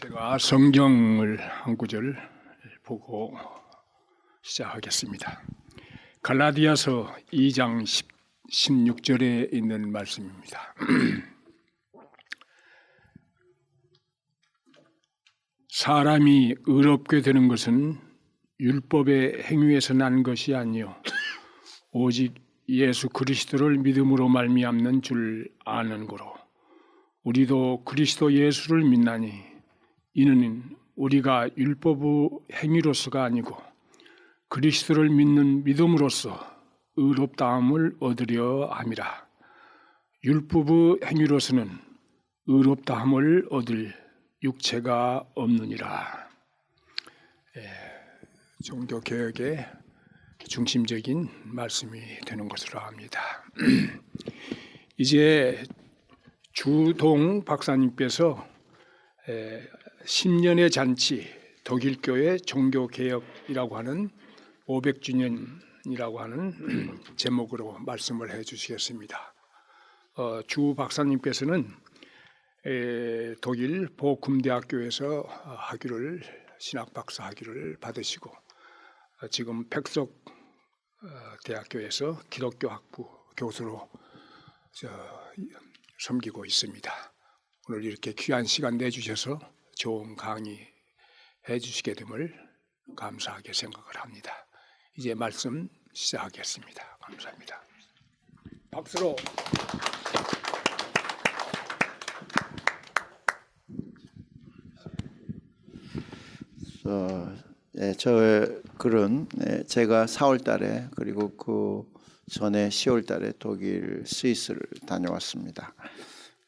제가 성경을 한 구절 보고 시작하겠습니다. 갈라디아서 2장 16절에 있는 말씀입니다. 사람이 의롭게 되는 것은 율법의 행위에서 난 것이 아니요 오직 예수 그리스도를 믿음으로 말미암는 줄 아는 거로 우리도 그리스도 예수를 믿나니 이는 우리가 율법의 행위로서가 아니고 그리스도를 믿는 믿음으로써 의롭다함을 얻으려 함이라. 율법의 행위로서는 의롭다함을 얻을 육체가 없느니라. 종교개혁의 중심적인 말씀이 되는 것으로 압니다. 이제 주동 박사님께서 10년의 잔치, 독일교회 종교개혁이라고 하는 500주년이라고 하는 제목으로 말씀을 해 주시겠습니다. 주 박사님께서는 독일 보쿰대학교에서 신학박사 학위를 받으시고 지금 백석 대학교에서 기독교학부 교수로 섬기고 있습니다. 오늘 이렇게 귀한 시간 내주셔서 좋은 강의 해주시게 됨을 감사하게 생각을 합니다. 이제 말씀 시작하겠습니다. 감사합니다. 박수로. 저 글은 제가 4월 달에 그리고 그 전에 10월 달에 독일 스위스를 다녀왔습니다.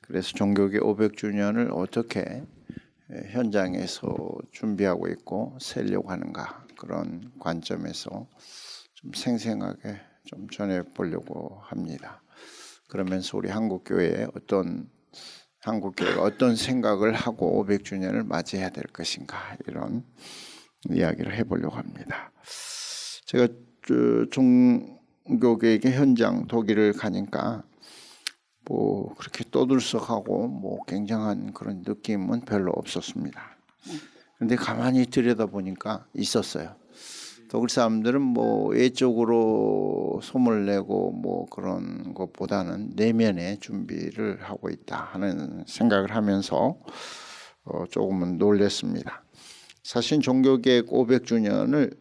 그래서 종교계 500주년을 어떻게 현장에서 준비하고 있고 세려고 하는가, 그런 관점에서 좀 생생하게 좀 전해보려고 합니다. 그러면서 우리 한국교회가 어떤 생각을 하고 500주년을 맞이해야 될 것인가, 이런 이야기를 해보려고 합니다. 제가 종교계획의 현장 독일을 가니까 뭐 그렇게 떠들썩하고 굉장한 그런 느낌은 별로 없었습니다. 그런데 가만히 들여다보니까 있었어요. 독일 사람들은 외적으로 소문을 내고 그런 것보다는 내면의 준비를 하고 있다 하는 생각을 하면서 조금은 놀랐습니다. 사실 종교개혁 500주년을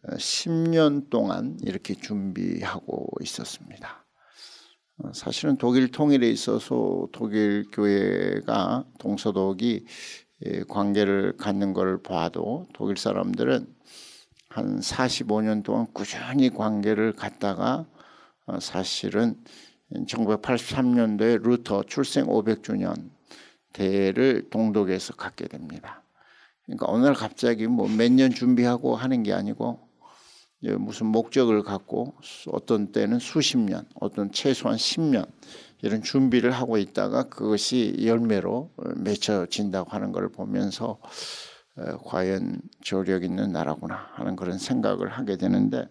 10년 동안 이렇게 준비하고 있었습니다. 사실은 독일 통일에 있어서 독일 교회가 동서독이 관계를 갖는 걸 봐도 독일 사람들은 한 45년 동안 꾸준히 관계를 갖다가 사실은 1983년도에 루터 출생 500주년 대회를 동독에서 갖게 됩니다. 그러니까 어느 날 갑자기 몇 년 준비하고 하는 게 아니고 무슨 목적을 갖고 어떤 때는 수십 년, 어떤 최소한 10년 이런 준비를 하고 있다가 그것이 열매로 맺혀진다고 하는 걸 보면서 과연 조력 있는 나라구나 하는 그런 생각을 하게 되는데,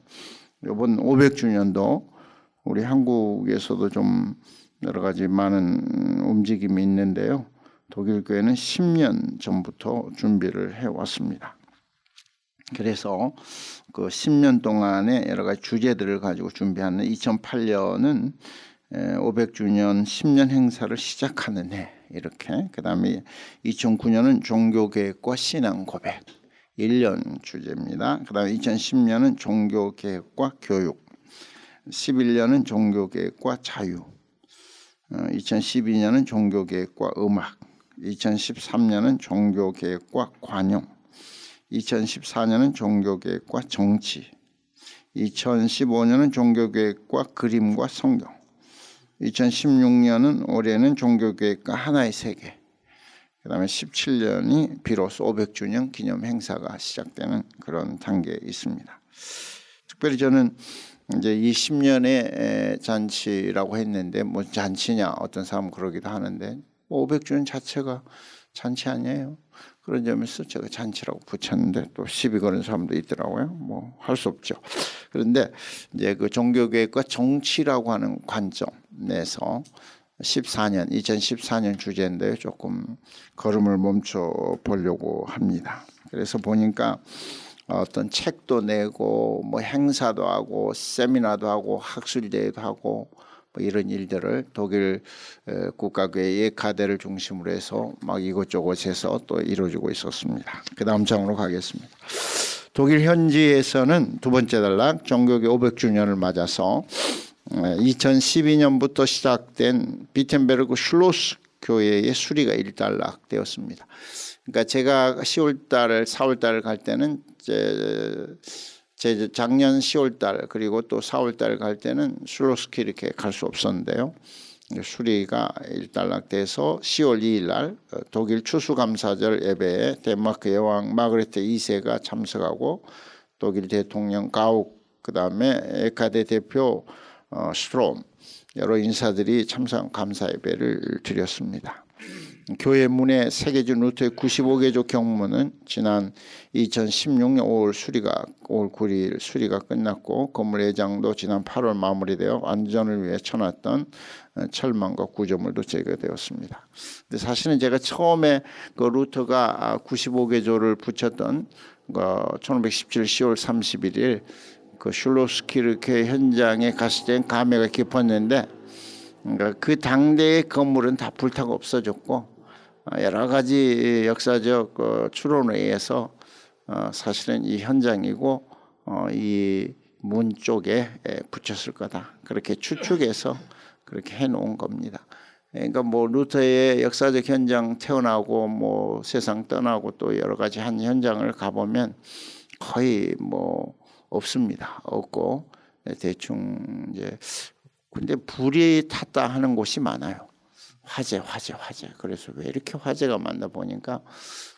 이번 500주년도 우리 한국에서도 좀 여러 가지 많은 움직임이 있는데요. 독일 교회는 10년 전부터 준비를 해왔습니다. 그래서 그 10년 동안의 여러 가지 주제들을 가지고 준비하는 2008년은 500주년 10년 행사를 시작하는 해, 이렇게. 그 다음에 2009년은 종교개혁과 신앙 고백 1년 주제입니다. 그 다음에 2010년은 종교개혁과 교육, 11년은 종교개혁과 자유, 2012년은 종교개혁과 음악, 2013년은 종교개혁과 관용, 2014년은 종교개혁과 정치, 2015년은 종교개혁과 그림과 성경, 2016년은 올해는 종교개혁과 하나의 세계, 그 다음에 17년이 비로소 500주년 기념 행사가 시작되는 그런 단계에 있습니다. 특별히 저는 이제 이 10년의 잔치라고 했는데 잔치냐, 어떤 사람은 그러기도 하는데 500주년 자체가 잔치 아니에요. 그런 점에서 제가 잔치라고 붙였는데 또 시비 거는 사람도 있더라고요. 할 수 없죠. 그런데 이제 그 종교개혁과 정치라고 하는 관점에서 2014년 주제인데 조금 걸음을 멈춰 보려고 합니다. 그래서 보니까 어떤 책도 내고 뭐 행사도 하고 세미나도 하고 학술대회도 하고 뭐 이런 일들을 독일 국가교회 예카대를 중심으로 해서 막 이곳저곳에서 또 이루어지고 있었습니다. 그 다음 장으로 가겠습니다. 독일 현지에서는 두 번째 단락 종교계 500주년을 맞아서 2012년부터 시작된 비텐베르크 슐로스 교회의 수리가 일단락되었습니다. 그러니까 제가 4월달 갈 때는 제 작년 10월달 그리고 또 4월달 갈 때는 슐로스키 이렇게 갈 수 없었는데요. 수리가 일단락돼서 10월 2일 날 독일 추수감사절 예배에 덴마크 여왕 마그레테 2세가 참석하고 독일 대통령 가욱 그다음에 에카데 대표 스트롬 여러 인사들이 참석 감사 예배를 드렸습니다. 교회 문에 새겨진 루터의 95개조 경문은 지난 2016년 5월 9일 수리가 끝났고 건물 외장도 지난 8월 마무리되어 안전을 위해 쳐놨던 철망과 구조물도 제거되었습니다. 근데 사실은 제가 처음에 그 루터가 95개조를 붙였던 1517 10월 31일 그 슐로스키르케 현장에 갔을 땐 감회가 깊었는데 그러니까 그 당대의 건물은 다 불타고 없어졌고 여러 가지 역사적 추론에 의해서 사실은 이 현장이고 이 문 쪽에 붙였을 거다 그렇게 추측해서 그렇게 해놓은 겁니다. 그러니까 뭐 루터의 역사적 현장 태어나고 뭐 세상 떠나고 또 여러 가지 한 현장을 가보면 거의 뭐 없습니다. 없고 대충 이제 근데 불이 탔다 하는 곳이 많아요. 화재. 그래서 왜 이렇게 화재가 많나 보니까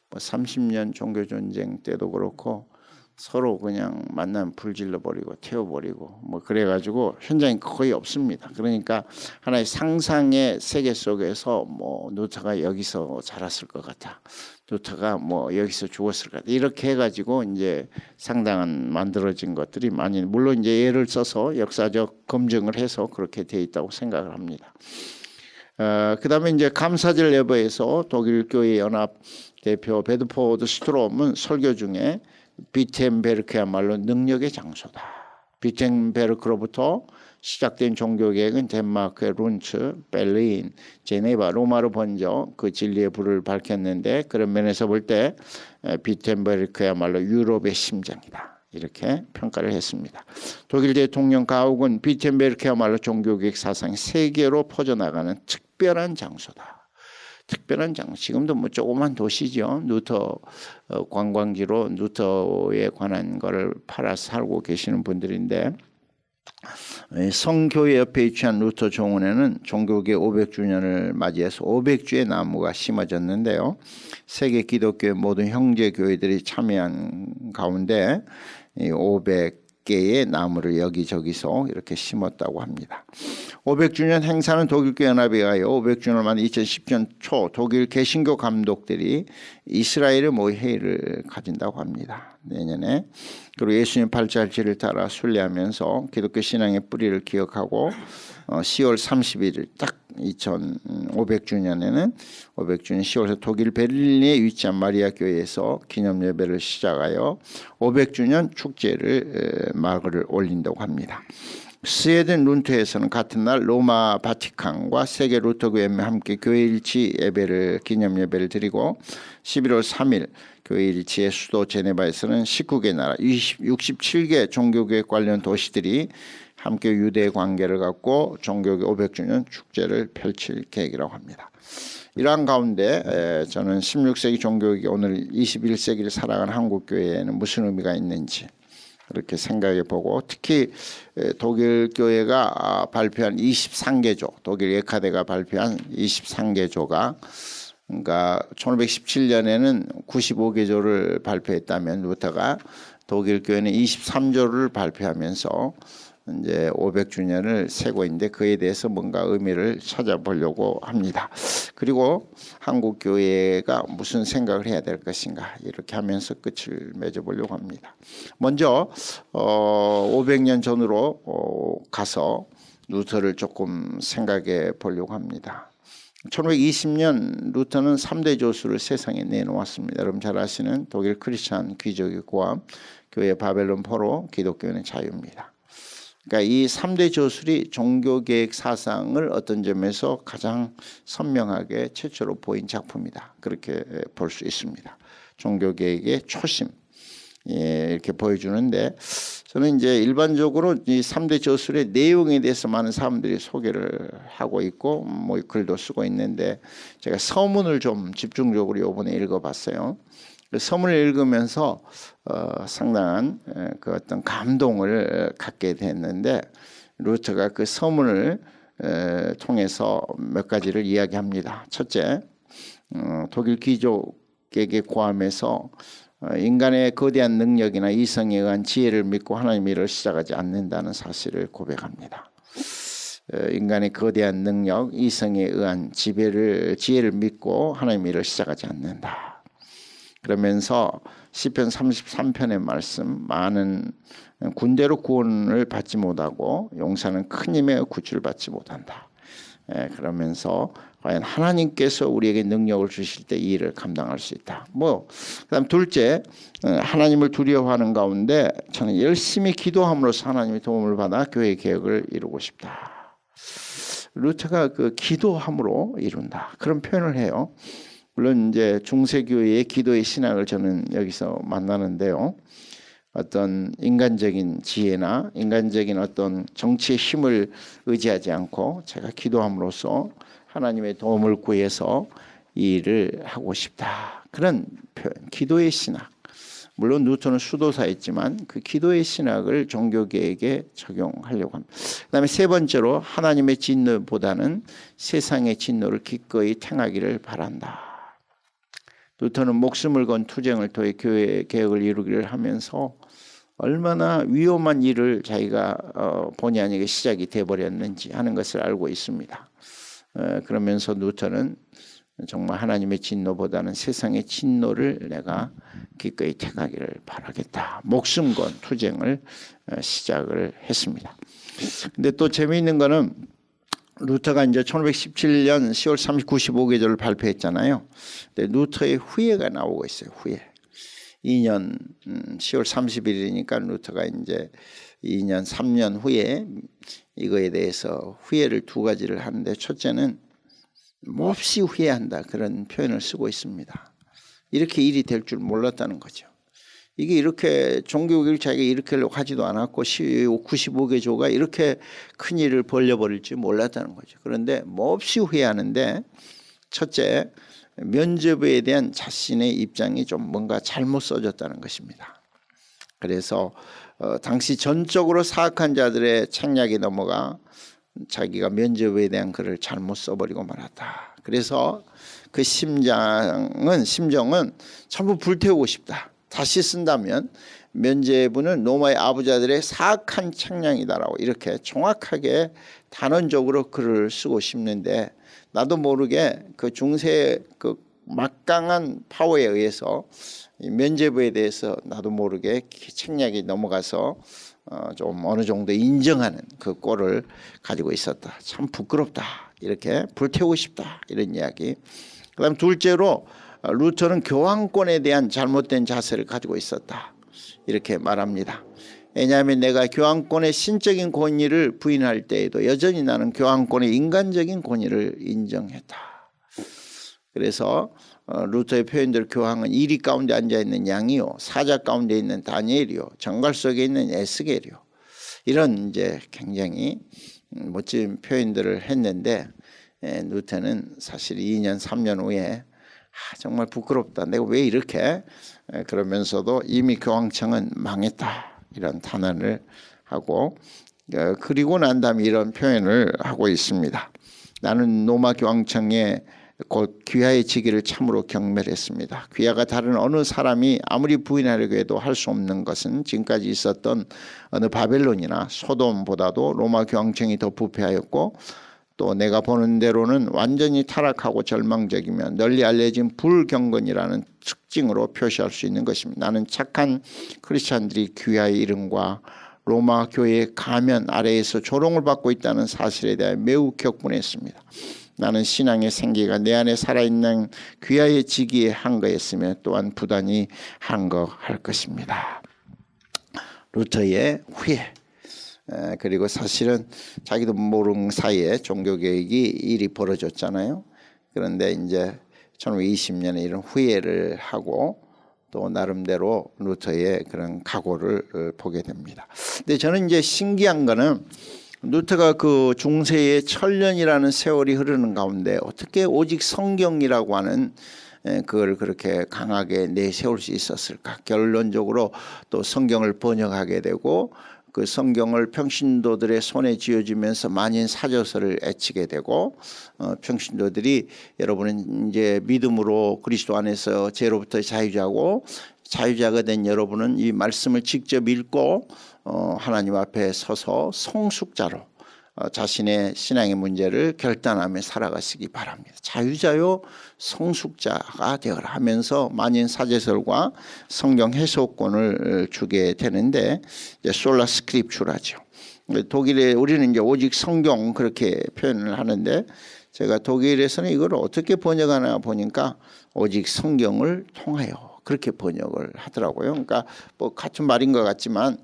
뭐 30년 종교 전쟁 때도 그렇고 서로 그냥 만나면 불 질러버리고 태워버리고 뭐 그래가지고 현장이 거의 없습니다. 그러니까 하나의 상상의 세계 속에서 뭐 루터가 여기서 자랐을 것 같아. 루터가 뭐 여기서 죽었을 것 같아. 이렇게 해가지고 이제 상당한 만들어진 것들이 많이 물론 이제 예를 써서 역사적 검증을 해서 그렇게 돼 있다고 생각을 합니다. 그다음에 이제 감사절 예배에서 독일 교회 연합 대표 베드포드 스트롬은 설교 중에 비텐베르크야말로 능력의 장소다. 비텐베르크로부터 시작된 종교개혁은 덴마크의 룬츠, 베를린, 제네바, 로마로 번져 그 진리의 불을 밝혔는데 그런 면에서 볼 때 비텐베르크야말로 유럽의 심장이다. 이렇게 평가를 했습니다. 독일 대통령 가욱은 비텐베르크야말로 종교개혁 사상이 세계로 퍼져나가는 특별한 장소다. 특별한 장소. 지금도 뭐 조그만 도시죠. 루터 관광지로 루터에 관한 거를 팔아서 살고 계시는 분들인데 성교회 옆에 위치한 루터 정원에는 종교계 500주년을 맞이해서 500주의 나무가 심어졌는데요. 세계 기독교의 모든 형제 교회들이 참여한 가운데 500개의 나무를 여기저기서 이렇게 심었다고 합니다. 500주년 행사는 독일교회 연합에 의하여 500주년을 맞는 2010년 초 독일 개신교 감독들이 이스라엘에 모여 회의를 가진다고 합니다. 내년에. 그리고 예수님 발자취를 따라 순례하면서 기독교 신앙의 뿌리를 기억하고 10월 31일 딱 2500주년에는 500주년 10월에 독일 베를린에 위치한 마리아 교회에서 기념 예배를 시작하여 500주년 축제를 막을 올린다고 합니다. 스웨덴 룬트에서는 같은 날 로마 바티칸과 세계 루터교회 함께 교회일치 예배를 기념 예배를 드리고 11월 3일 교회일치의 수도 제네바에서는 19개 나라 67개 종교교회 관련 도시들이 함께 유대 관계를 갖고 종교교 500주년 축제를 펼칠 계획이라고 합니다. 이러한 가운데 저는 16세기 종교개혁이 오늘 21세기를 살아가는 한국교회에는 무슨 의미가 있는지 그렇게 생각해 보고 특히 독일 교회가 발표한 23개조 독일 예카대가 발표한 23개조가 그러니까 1517년에는 95개조를 발표했다면 루터가 독일 교회는 23조를 발표하면서 이제 500주년을 세고 있는데 그에 대해서 뭔가 의미를 찾아보려고 합니다. 그리고 한국 교회가 무슨 생각을 해야 될 것인가 이렇게 하면서 끝을 맺어보려고 합니다. 먼저 500년 전으로 가서 루터를 조금 생각해 보려고 합니다. 1520년 루터는 3대 조수를 세상에 내놓았습니다. 여러분 잘 아시는 독일 크리스찬 귀족의 고함, 교회 바벨론 포로, 기독교는 자유입니다. 그러니까 이 3대 조술이 종교개혁 사상을 어떤 점에서 가장 선명하게 최초로 보인 작품이다. 그렇게 볼 수 있습니다. 종교개혁의 초심 이렇게 보여주는데, 저는 이제 일반적으로 이 3대 조술의 내용에 대해서 많은 사람들이 소개를 하고 있고 뭐 글도 쓰고 있는데, 제가 서문을 좀 집중적으로 이번에 읽어봤어요. 서문을 읽으면서 상당한 그 어떤 감동을 갖게 됐는데, 루터가 그 서문을 통해서 몇 가지를 이야기합니다. 첫째, 독일 귀족에게 고함해서 인간의 거대한 능력이나 이성에 의한 지혜를 믿고 하나님의 일을 시작하지 않는다는 사실을 고백합니다. 인간의 거대한 능력, 이성에 의한 지혜를 믿고 하나님의 일을 시작하지 않는다. 그러면서 시편 33편의 말씀, 많은 군대로 구원을 받지 못하고 용사는 큰 힘의 구출을 받지 못한다. 그러면서 과연 하나님께서 우리에게 능력을 주실 때 이 일을 감당할 수 있다. 그다음 둘째, 하나님을 두려워하는 가운데 저는 열심히 기도함으로써 하나님의 도움을 받아 교회 개혁을 이루고 싶다. 루터가 그 기도함으로 이룬다, 그런 표현을 해요. 물론 이제 중세교회의 기도의 신학을 저는 여기서 만나는데요. 어떤 인간적인 지혜나 인간적인 어떤 정치의 힘을 의지하지 않고 제가 기도함으로써 하나님의 도움을 구해서 이 일을 하고 싶다, 그런 표현, 기도의 신학. 물론 루터는 수도사였지만 그 기도의 신학을 종교개혁에 적용하려고 합니다. 그다음에 세 번째로, 하나님의 진노보다는 세상의 진노를 기꺼이 택하기를 바란다. 루터는 목숨을 건 투쟁을 통해 교회 개혁을 이루기를 하면서 얼마나 위험한 일을 자기가 본의 아니게 시작이 돼버렸는지 하는 것을 알고 있습니다. 그러면서 루터는 정말 하나님의 진노보다는 세상의 진노를 내가 기꺼이 택하기를 바라겠다, 목숨 건 투쟁을 시작을 했습니다. 근데 또 재미있는 거는, 루터가 이제 1517년 10월 30, 95계절을 발표했잖아요. 근데 루터의 후예가 나오고 있어요. 후예. 2년 10월 30일이니까 루터가 이제 2년 3년 후에 이거에 대해서 후예를 두 가지를 하는데, 첫째는 몹시 후회한다, 그런 표현을 쓰고 있습니다. 이렇게 일이 될 줄 몰랐다는 거죠. 이게 이렇게 종교개혁을 자기가 일으키려고 하지도 않았고 95개 조가 이렇게 큰 일을 벌려버릴 줄 몰랐다는 거죠. 그런데 몹시 후회하는데, 첫째, 면접에 대한 자신의 입장이 좀 뭔가 잘못 써졌다는 것입니다. 그래서 당시 전적으로 사악한 자들의 책략에 넘어가 자기가 면접에 대한 글을 잘못 써버리고 말았다. 그래서 그 심정은 전부 불태우고 싶다. 다시 쓴다면 면죄부는 로마의 아부자들의 사악한 책량이다라고 이렇게 정확하게 단언적으로 글을 쓰고 싶는데, 나도 모르게 그 중세 그 막강한 파워에 의해서 면죄부에 대해서 나도 모르게 책략이 넘어가서 좀 어느 정도 인정하는 그 꼴을 가지고 있었다. 참 부끄럽다, 이렇게 불태우고 싶다, 이런 이야기. 그다음 둘째로, 루터는 교황권에 대한 잘못된 자세를 가지고 있었다, 이렇게 말합니다. 왜냐하면 내가 교황권의 신적인 권위를 부인할 때에도 여전히 나는 교황권의 인간적인 권위를 인정했다. 그래서 루터의 표현대로 교황은 이리 가운데 앉아있는 양이요, 사자 가운데 있는 다니엘이요, 정갈 속에 있는 에스겔이요, 이런 이제 굉장히 멋진 표현들을 했는데, 루터는 사실 2년 3년 후에 정말 부끄럽다, 내가 왜 이렇게, 그러면서도 이미 교황청은 망했다, 이런 탄원을 하고, 그리고 난 다음에 이런 표현을 하고 있습니다. 나는 로마 교황청에 곧 귀하의 직위를 참으로 경멸했습니다. 귀하가 다른 어느 사람이 아무리 부인하려고 해도 할 수 없는 것은 지금까지 있었던 어느 바벨론이나 소돔보다도 로마 교황청이 더 부패하였고, 또 내가 보는 대로는 완전히 타락하고 절망적이며 널리 알려진 불경건이라는 특징으로 표시할 수 있는 것입니다. 나는 착한 크리스찬들이 귀하의 이름과 로마 교회의 가면 아래에서 조롱을 받고 있다는 사실에 대해 매우 격분했습니다. 나는 신앙의 생기가 내 안에 살아있는 귀하여지기에 한거했으며 또한 부단히 한거할 것입니다. 루터의 후회, 그리고 사실은 자기도 모르는 사이에 종교개혁이 일이 벌어졌잖아요. 그런데 이제 1920년에 이런 후회를 하고 또 나름대로 루터의 그런 각오를 보게 됩니다. 근데 저는 이제 신기한 거는 루터가 그 중세의 천년이라는 세월이 흐르는 가운데 어떻게 오직 성경이라고 하는 그걸 그렇게 강하게 내세울 수 있었을까? 결론적으로 또 성경을 번역하게 되고 그 성경을 평신도들의 손에 쥐어주면서 만인 사저서를 애치게 되고 평신도들이 여러분은 이제 믿음으로 그리스도 안에서 죄로부터 자유자고 자유자가 된 여러분은 이 말씀을 직접 읽고 하나님 앞에 서서 성숙자로 자신의 신앙의 문제를 결단하며 살아가시기 바랍니다. 자유자요 성숙자가 되어라 하면서 만인 사제설과 성경 해석권을 주게 되는데 솔라 스크립추라죠. 독일에 우리는 이제 오직 성경 그렇게 표현을 하는데 제가 독일에서는 이걸 어떻게 번역하나 보니까 오직 성경을 통하여 그렇게 번역을 하더라고요. 그러니까 뭐 같은 말인 것 같지만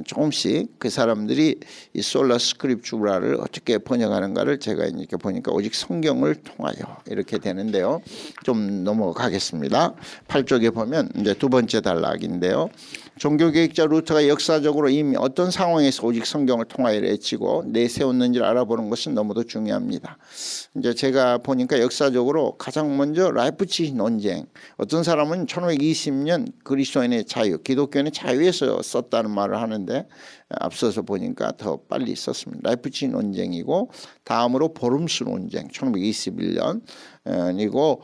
조금씩 그 사람들이 이 솔라 스크립추라를 어떻게 번역하는가를 제가 이렇게 보니까 오직 성경을 통하여 이렇게 되는데요. 좀 넘어가겠습니다. 8쪽에 보면 이제 두 번째 단락인데요. 종교개혁자 루터가 역사적으로 이미 어떤 상황에서 오직 성경을 통하여 외치고 내세웠는지를 알아보는 것은 너무도 중요합니다. 이제 제가 보니까 역사적으로 가장 먼저 라이프치히 논쟁, 어떤 사람은 1520년 그리스도인의 자유, 기독교인의 자유에서 썼다는 말을 하는데 앞서서 보니까 더 빨리 썼습니다. 라이프치히 논쟁이고 다음으로 보름수 논쟁 1521년이고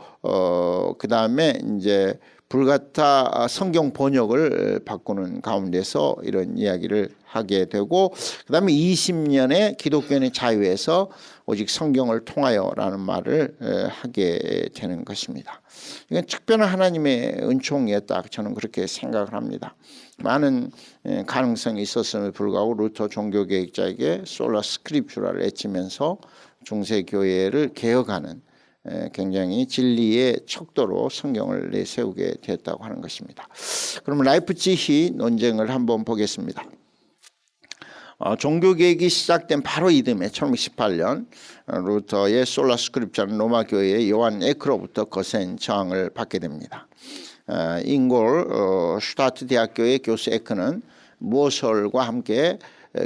그 다음에 이제 불가타 성경 번역을 바꾸는 가운데서 이런 이야기를 하게 되고 그 다음에 20년에 기독교인의 자유에서 오직 성경을 통하여라는 말을 하게 되는 것입니다. 이건 특별한 하나님의 은총이었다 저는 그렇게 생각을 합니다. 많은 가능성이 있었음에도 불구하고 루터 종교개혁자에게 솔라 스크립추라를 외치면서 중세교회를 개혁하는 굉장히 진리의 척도로 성경을 내세우게 됐다고 하는 것입니다. 그러면 라이프치히 논쟁을 한번 보겠습니다. 종교개혁이 시작된 바로 이듬해 1618년 루터의 솔라 스크립처는 로마 교회의 요한 에크로부터 거센 저항을 받게 됩니다. 잉골 슈타트 대학교의 교수 에크는 모설과 함께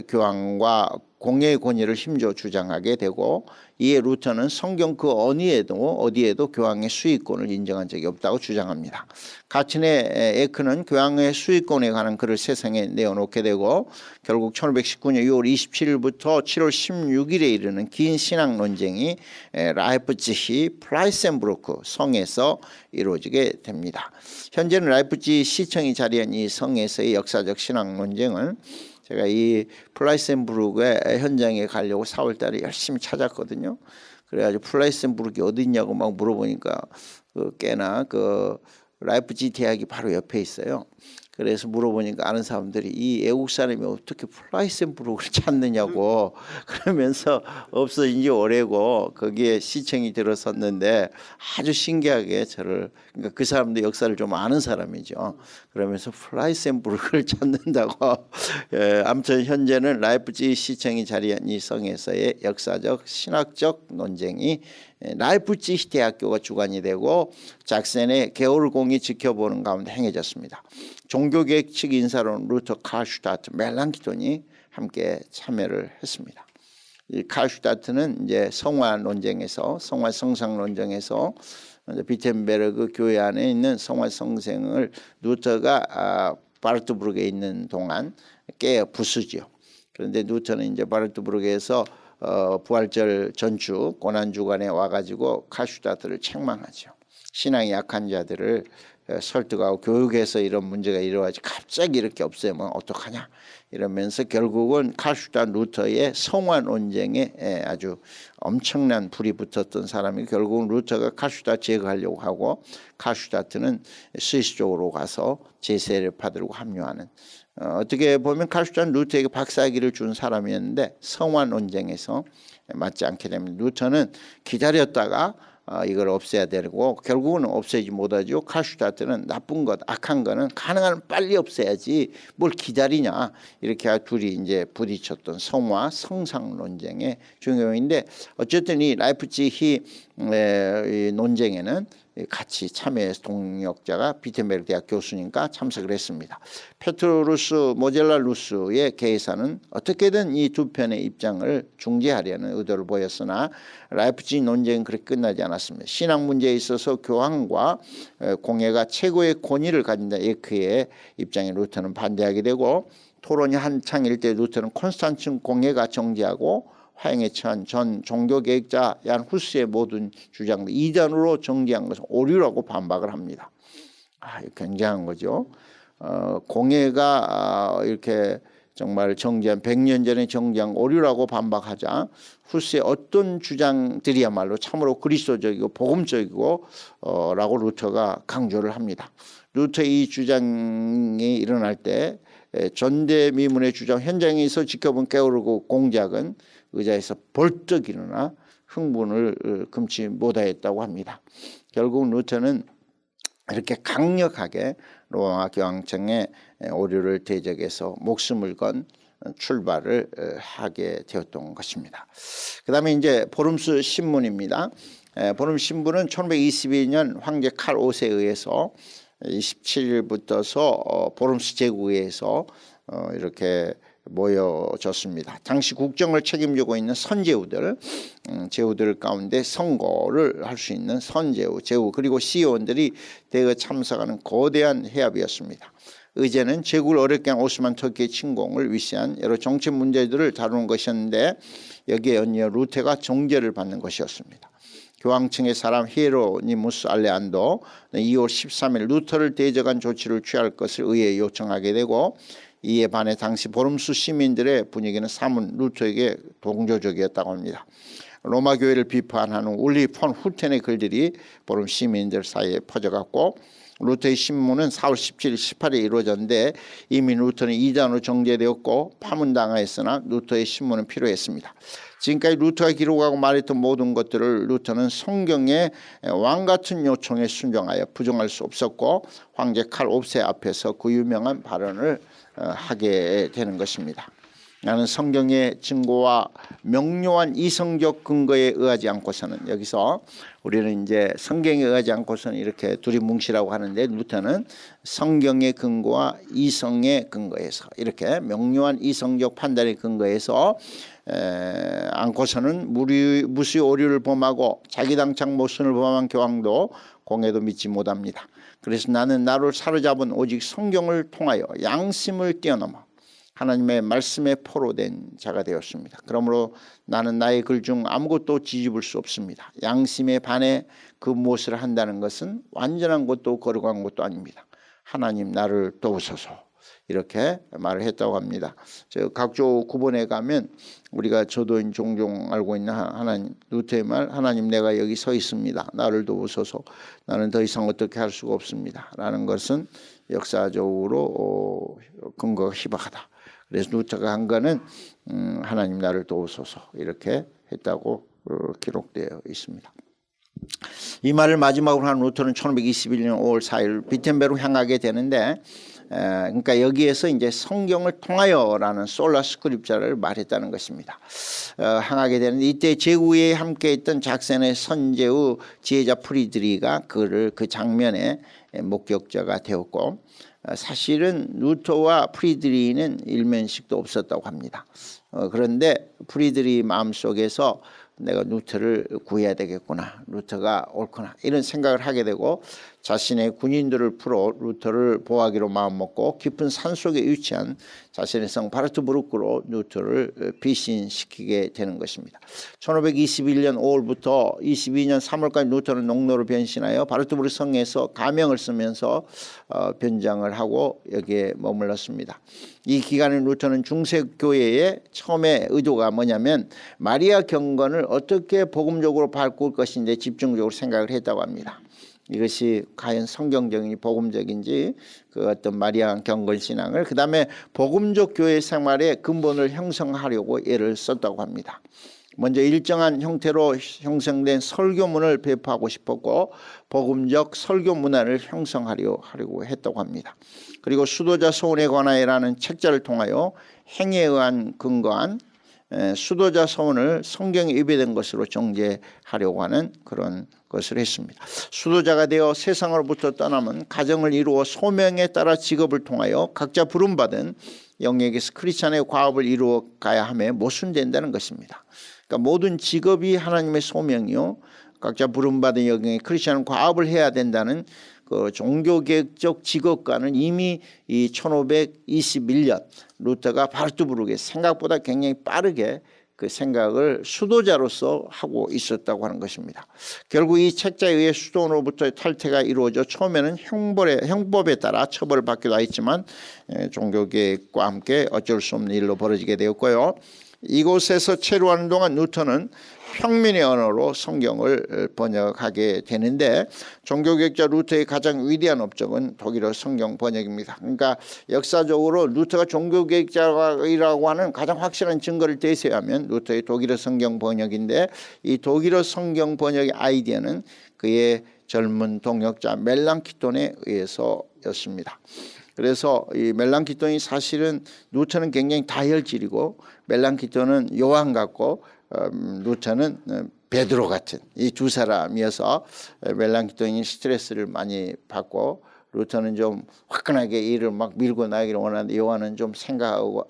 교황과 공예의 권위를 힘줘 주장하게 되고 이에 루터는 성경 그 어디에도 교황의 수익권을 인정한 적이 없다고 주장합니다. 가친의 에크는 교황의 수익권에 관한 글을 세상에 내어놓게 되고 결국 1519년 6월 27일부터 7월 16일에 이르는 긴 신학 논쟁이 라이프치히 플라이센부르크 성에서 이루어지게 됩니다. 현재는 라이프치히 시청이 자리한 이 성에서의 역사적 신학 논쟁은 제가 이 플라이센부르크의 현장에 가려고 4월 달에 열심히 찾았거든요. 그래가지고 플라이센부르크가 어디 있냐고 막 물어보니까 꽤나 라이프치히 대학이 바로 옆에 있어요. 그래서 물어보니까 아는 사람들이 이 애국 사람이 어떻게 플라이센부르크를 찾느냐고 그러면서 없어진 지 오래고 거기에 시청이 들어섰는데 아주 신기하게 그러니까 그 사람도 역사를 좀 아는 사람이죠. 그러면서 플라이센부르크를 찾는다고 아무튼 현재는 라이프치히 시청이 자리한 이 성에서의 역사적 신학적 논쟁이 라이프치히 대학교가 주관이 되고 잭센의 게오르공이 지켜보는 가운데 행해졌습니다. 종교개혁 측 인사로는 루터, 칼슈타트, 멜랑키톤이 함께 참여를 했습니다. 이 칼슈타트는 이제 성화 성상 논쟁에서 비텐베르그 교회 안에 있는 성화 성생을 루터가 바르트부르크에 있는 동안 깨어 부수죠. 그런데 루터는 이제 바르트부르크에서 부활절 전주 고난 주간에 와가지고 칼슈타트를 책망하죠. 신앙이 약한 자들을 설득하고 교육해서 이런 문제가 일어나지 갑자기 이렇게 없애면 어떡하냐 이러면서 결국은 칼슈타트 루터의 성화 논쟁에 아주 엄청난 불이 붙었던 사람이 결국은 루터가 칼슈타트 제거하려고 하고 칼슈타트는 스위스 쪽으로 가서 제세를 받으려고 합류하는 어떻게 보면 칼슈타트 루터에게 박사학위를 준 사람이었는데 성화 논쟁에서 맞지 않게 되면 루터는 기다렸다가 이걸 없애야 되고 결국은 없애지 못하죠. 칼슈타트는 나쁜 것, 악한 거는 가능한 빨리 없애야지 뭘 기다리냐 이렇게 둘이 이제 부딪혔던 성화 성상 논쟁의 중요인데 어쨌든 이 라이프치히 논쟁에는 같이 참여해서 동역자가 비텐베르크 대학 교수님과 참석을 했습니다. 페트루스 모젤라루스의 계산은 어떻게든 이 두 편의 입장을 중재하려는 의도를 보였으나 라이프치히 논쟁은 그렇게 끝나지 않았습니다. 신앙 문제에 있어서 교황과 공예가 최고의 권위를 가진다 에크의 입장에 루터는 반대하게 되고 토론이 한창일 때 루터는 콘스탄틴 공예가 정지하고 화형에 처한 전 종교개혁자 얀 후스의 모든 주장을 이단으로 정지한 것은 오류라고 반박을 합니다. 굉장한 거죠. 공예가 이렇게 정말 정지한 100년 전에 정지한 오류라고 반박하자 후스의 어떤 주장들이야말로 참으로 그리스도적이고 복음적이고 라고 루터가 강조를 합니다. 루터의 이 주장이 일어날 때 전대미문의 주장 현장에서 지켜본 게오르고 공작은 의자에서 벌떡 일어나 흥분을 금치 못하였다고 합니다. 결국 루터는 이렇게 강력하게 로마 교황청의 오류를 대적해서 목숨을 건 출발을 하게 되었던 것입니다. 그 다음에 이제 보름스 신문입니다. 보름 신문은 1522년 황제 칼 5세에 의해서 27일부터서 보름스 제국에서 이렇게 모여졌습니다. 당시 국정을 책임지고 있는 선제후들, 제후들 가운데 선거를 할 수 있는 선제후, 제후 그리고 시의원들이 대거 참석하는 거대한 회합이었습니다. 의제는 제국을 어렵게 한 오스만 터키의 침공을 위시한 여러 정치 문제들을 다루는 것이었는데 여기에 연이어 루테가 정죄를 받는 것이었습니다. 교황청의 사람 히에로니무스 알레안도 2월 13일 루터를 대적한 조치를 취할 것을 의회에 요청하게 되고 이에 반해 당시 보름스 시민들의 분위기는 사문 루터에게 동조적이었다고 합니다. 로마 교회를 비판하는 울리 폰 후텐의 글들이 보름 시민들 사이에 퍼져갔고 루터의 신문은 4월 17일 18일에 이루어졌는데 이미 루터는 이단으로 정죄되었고 파문당하였으나 루터의 신문은 필요했습니다. 지금까지 루터가 기록하고 말했던 모든 것들을 루터는 성경의 왕같은 요청에 순종하여 부정할 수 없었고 황제 칼 5세 앞에서 그 유명한 발언을 하게 되는 것입니다. 나는 성경의 증거와 명료한 이성적 근거에 의하지 않고서는 여기서 우리는 이제 성경에 의하지 않고서는 이렇게 둘이 뭉치라고 하는데 루터는 성경의 근거와 이성의 근거에서 이렇게 명료한 이성적 판단의 근거에서 않고서는 무수히 오류를 범하고 자기 당창 모순을 범한 교황도 공예도 믿지 못합니다. 그래서 나는 나를 사로잡은 오직 성경을 통하여 양심을 뛰어넘어 하나님의 말씀에 포로된 자가 되었습니다. 그러므로 나는 나의 글 중 아무것도 뒤집을 수 없습니다. 양심에 반해 그 무엇을 한다는 것은 완전한 것도 거룩한 것도 아닙니다. 하나님 나를 도우소서 이렇게 말을 했다고 합니다. 저 각조 9번에 가면 우리가 저도 종종 알고 있는 하나님 루터의 말 하나님 내가 여기 서 있습니다. 나를 도우소서 나는 더 이상 어떻게 할 수가 없습니다. 라는 것은 역사적으로 근거가 희박하다. 그래서 루터가 한 거는 하나님 나를 도우소서 이렇게 했다고 기록되어 있습니다. 이 말을 마지막으로 한 루터는 1521년 5월 4일 비텐베르크 향하게 되는데 그러니까 여기에서 이제 성경을 통하여라는 솔라 스크립자를 말했다는 것입니다. 향하게 되는데 이때 제국에 함께했던 작센의 선제의 지혜자 프리드리가 그 장면에 목격자가 되었고 사실은 루터와 프리드리는 일면식도 없었다고 합니다. 그런데 프리드리 마음속에서 내가 루터를 구해야 되겠구나. 루터가 옳구나. 이런 생각을 하게 되고 자신의 군인들을 풀어 루터를 보호하기로 마음먹고 깊은 산속에 위치한 자신의 성 바르트부르크로 루터를 피신시키게 되는 것입니다. 1521년 5월부터 22년 3월까지 루터는 농노로 변신하여 바르트부르크 성에서 가명을 쓰면서 변장을 하고 여기에 머물렀습니다. 이 기간에 루터는 중세교회의 처음에 의도가 뭐냐면 마리아 경건을 어떻게 복음적으로 바꿀 것인지 집중적으로 생각을 했다고 합니다. 이것이 과연 성경적인지 복음적인지 그 어떤 마리아 경건 신앙을 그 다음에 복음적 교회 생활의 근본을 형성하려고 애를 썼다고 합니다. 먼저 일정한 형태로 형성된 설교문을 배포하고 싶었고 복음적 설교 문화를 형성하려고 했다고 합니다. 그리고 수도자 서원에 관하여라는 책자를 통하여 행위에 의한 근거한 수도자 서원을 성경에 위배된 것으로 정죄하려고 하는 그런 것을 했습니다. 수도자가 되어 세상으로부터 떠나면 가정을 이루어 소명에 따라 직업을 통하여 각자 부름받은 영역에서 크리스찬의 과업을 이루어 가야 함에 모순된다는 것입니다. 그러니까 모든 직업이 하나님의 소명이요 각자 부름받은 영역에 크리스찬은 과업을 해야 된다는 그 종교개혁적 직업과는 이미 이 1521년 루터가 바르트부르크에 생각보다 굉장히 빠르게 그 생각을 수도자로서 하고 있었다고 하는 것입니다. 결국 이 책자에 의해 수도원으로부터 탈퇴가 이루어져 처음에는 형법에 따라 처벌을 받기도 했지만 종교개혁과 함께 어쩔 수 없는 일로 벌어지게 되었고요. 이곳에서 체류하는 동안 루터는 평민의 언어로 성경을 번역하게 되는데 종교개혁자 루터의 가장 위대한 업적은 독일어 성경 번역입니다. 그러니까 역사적으로 루터가 종교개혁자라고 하는 가장 확실한 증거를 대세하면 루터의 독일어 성경 번역인데 이 독일어 성경 번역의 아이디어는 그의 젊은 동역자 멜랑키톤에 의해서였습니다. 그래서 이 멜랑키톤이 사실은 루터는 굉장히 다혈질이고 멜랑키톤은 요한 같고 루터는 베드로 같은 이 두 사람이어서 멜랑키톤이 스트레스를 많이 받고 루터는 좀 화끈하게 일을 막 밀고 나가기를 원하는데 요한은 좀 생각하고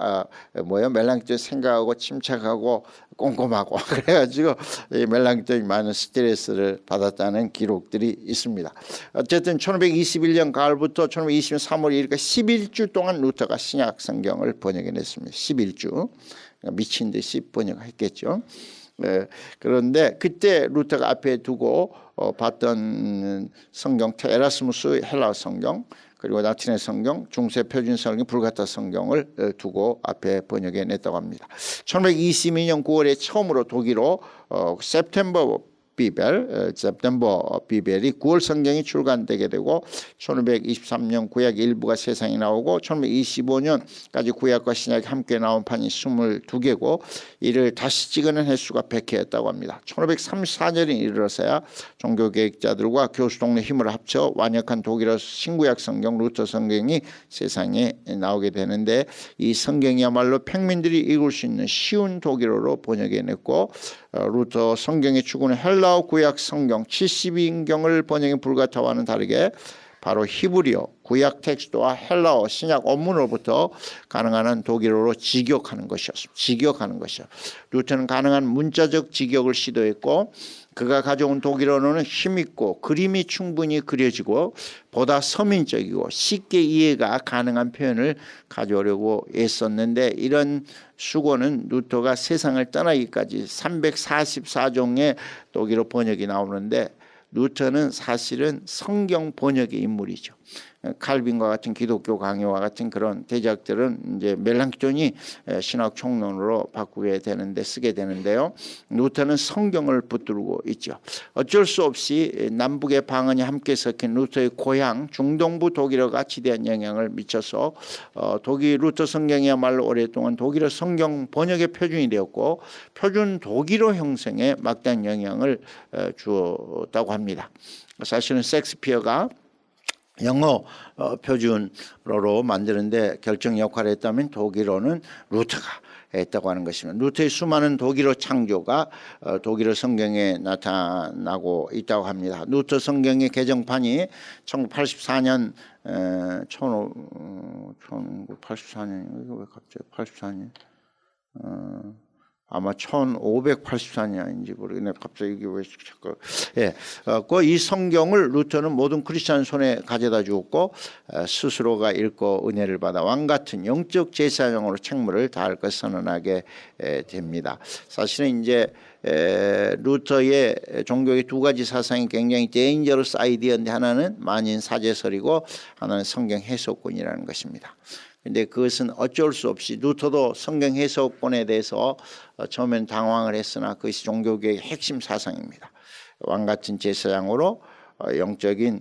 멜랑키톤 생각하고 침착하고 꼼꼼하고 그래가지고 멜랑키톤이 많은 스트레스를 받았다는 기록들이 있습니다. 어쨌든 1521년 가을부터 1520년 3월 2일까지 11주 동안 루터가 신약 성경을 번역해냈습니다. 11주 미친 듯이 번역했겠죠. 그런데 그때 루터가 앞에 두고 봤던 성경 에라스무스 헬라어 성경 그리고 라틴의 성경 중세 표준 성경 불가타 성경을 두고 앞에 번역해냈다고 합니다. 1522년 9월에 처음으로 독일어 september 비벨이 9월 성경이 출간되게 되고 1523년 구약 일부가 세상에 나오고 1525년까지 구약과 신약이 함께 나온 판이 22개고 이를 다시 찍어낸 횟수가 100회였다고 합니다. 1534년에 이르러서야 종교개혁자들과 교수 동네 힘을 합쳐 완역한 독일어 신구약 성경 루터 성경이 세상에 나오게 되는데 이 성경이야말로 평민들이 읽을 수 있는 쉬운 독일어로 번역해냈고 루터 성경의 추구는 헬라어 구약 성경 72인경을 번역한 불가타와는 다르게 바로 히브리어 구약 텍스트와 헬라어 신약 원문으로부터 가능한 한 독일어로 직역하는 것이었습니다. 직역하는 것이요. 루터는 가능한 문자적 직역을 시도했고 그가 가져온 독일어는 힘있고 그림이 충분히 그려지고 보다 서민적이고 쉽게 이해가 가능한 표현을 가져오려고 애썼는데 이런 수고는 루터가 세상을 떠나기까지 344종의 독일어 번역이 나오는데 루터는 사실은 성경 번역의 인물이죠. 칼빈과 같은 기독교 강요와 같은 그런 대작들은 이제 멜랑키톤이 신학 총론으로 바꾸게 되는데 쓰게 되는데요. 루터는 성경을 붙들고 있죠. 어쩔 수 없이 남북의 방언이 함께 섞인 루터의 고향 중동부 독일어가 지대한 영향을 미쳐서 독일 루터 성경이야말로 오랫동안 독일어 성경 번역의 표준이 되었고 표준 독일어 형성에 막대한 영향을 주었다고 합니다. 사실은 셰익스피어가 영어 표준어로 만드는데 결정 역할을 했다면 독일어는 루터가 했다고 하는 것입니다. 루터의 수많은 독일어 창조가 독일어 성경에 나타나고 있다고 합니다. 루터 성경의 개정판이 1984년 1984년 이거 왜 갑자기 84년 아마 1584년인지 모르겠네. 갑자기 이게 왜 자꾸 그 이 성경을 루터는 모든 크리스찬 손에 가져다 주었고 스스로가 읽고 은혜를 받아 왕 같은 영적 제사장으로 책무를 다할 것 선언하게 됩니다. 사실은 이제 루터의 종교의 두 가지 사상이 굉장히 데인저러스 아이디어인데 하나는 만인 사제설이고 하나는 성경 해석권이라는 것입니다. 근데 그것은 어쩔 수 없이 루터도 성경 해석권에 대해서 처음엔 당황을 했으나 그것이 종교계의 핵심 사상입니다. 왕 같은 제사장으로 영적인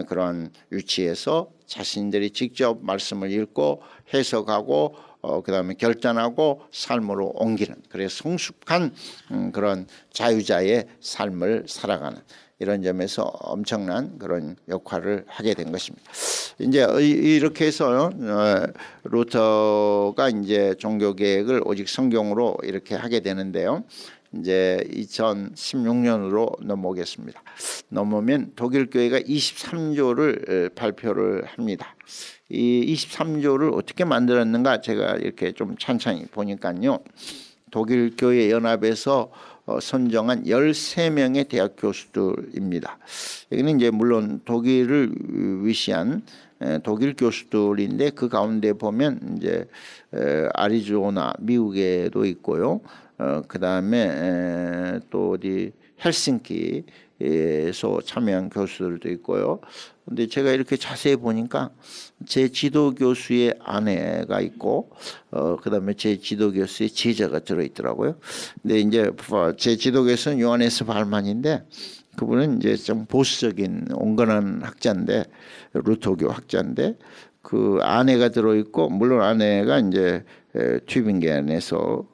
그런 위치에서 자신들이 직접 말씀을 읽고 해석하고 그다음에 결단하고 삶으로 옮기는, 그래서 성숙한 그런 자유자의 삶을 살아가는 이런 점에서 엄청난 그런 역할을 하게 된 것입니다. 이제 이렇게 해서 루터가 이제 종교 개혁을 오직 성경으로 이렇게 하게 되는데요. 이제 2016년으로 넘어오겠습니다. 넘으면 독일 교회가 23조를 발표를 합니다. 이 23조를 어떻게 만들었는가 제가 이렇게 좀 찬찬히 보니까요. 독일 교회 연합에서 선정한 13명의 대학 교수들입니다. 여기는 이제 물론 독일을 위시한 독일 교수들인데 그 가운데 보면 이제 아리조나 미국에도 있고요. 그다음에 또 어디 헬싱키에서 참여한 교수들도 있고요. 근데 제가 이렇게 자세히 보니까 제 지도 교수의 아내가 있고 그다음에 제 지도 교수의 제자가 들어 있더라고요. 근데 이제 제 지도 교수는 요하네스 발만인데 그분은 이제 좀 보수적인 온건한 학자인데 루터교 학자인데 그 아내가 들어 있고 물론 아내가 이제 튜빙겐에서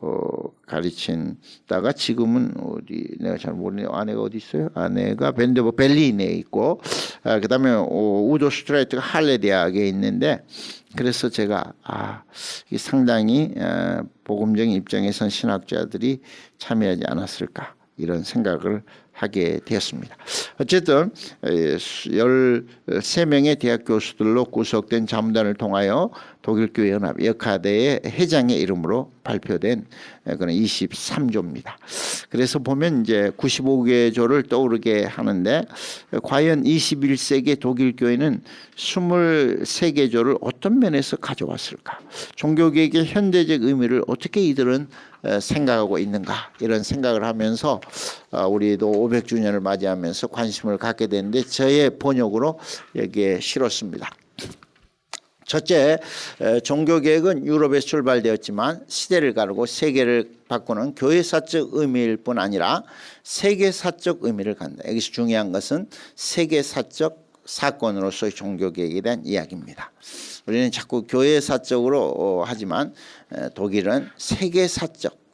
가르친다가 지금은 어디 내가 잘 모르네요. 아내가 어디 있어요? 아내가 베를린에 있고 그다음에 우도 스트레이트가 할레 대학에 있는데 그래서 제가 이 상당히 복음적인 입장에선 신학자들이 참여하지 않았을까 이런 생각을 하게 되었습니다. 어쨌든 13명의 대학 교수들로 구성된 자문단을 통하여 독일교회 연합 역하대의 회장의 이름으로 발표된 그런 23조입니다. 그래서 보면 이제 95개 조를 떠오르게 하는데 과연 21세기 독일교회는 23개 조를 어떤 면에서 가져왔을까? 종교개혁의 현대적 의미를 어떻게 이들은 생각하고 있는가 이런 생각을 하면서 우리도 500주년을 맞이하면서 관심을 갖게 되는데 저의 번역으로 여기에 실었습니다. 첫째, 종교개혁은 유럽에서 출발되었지만 시대를 가르고 세계를 바꾸는 교회사적 의미일 뿐 아니라 세계사적 의미를 갖는다. 여기서 중요한 것은 세계사적 사건으로서의 종교개혁에 대한 이야기입니다. 우리는 자꾸 교회사적으로 하지만 독일은 세계사적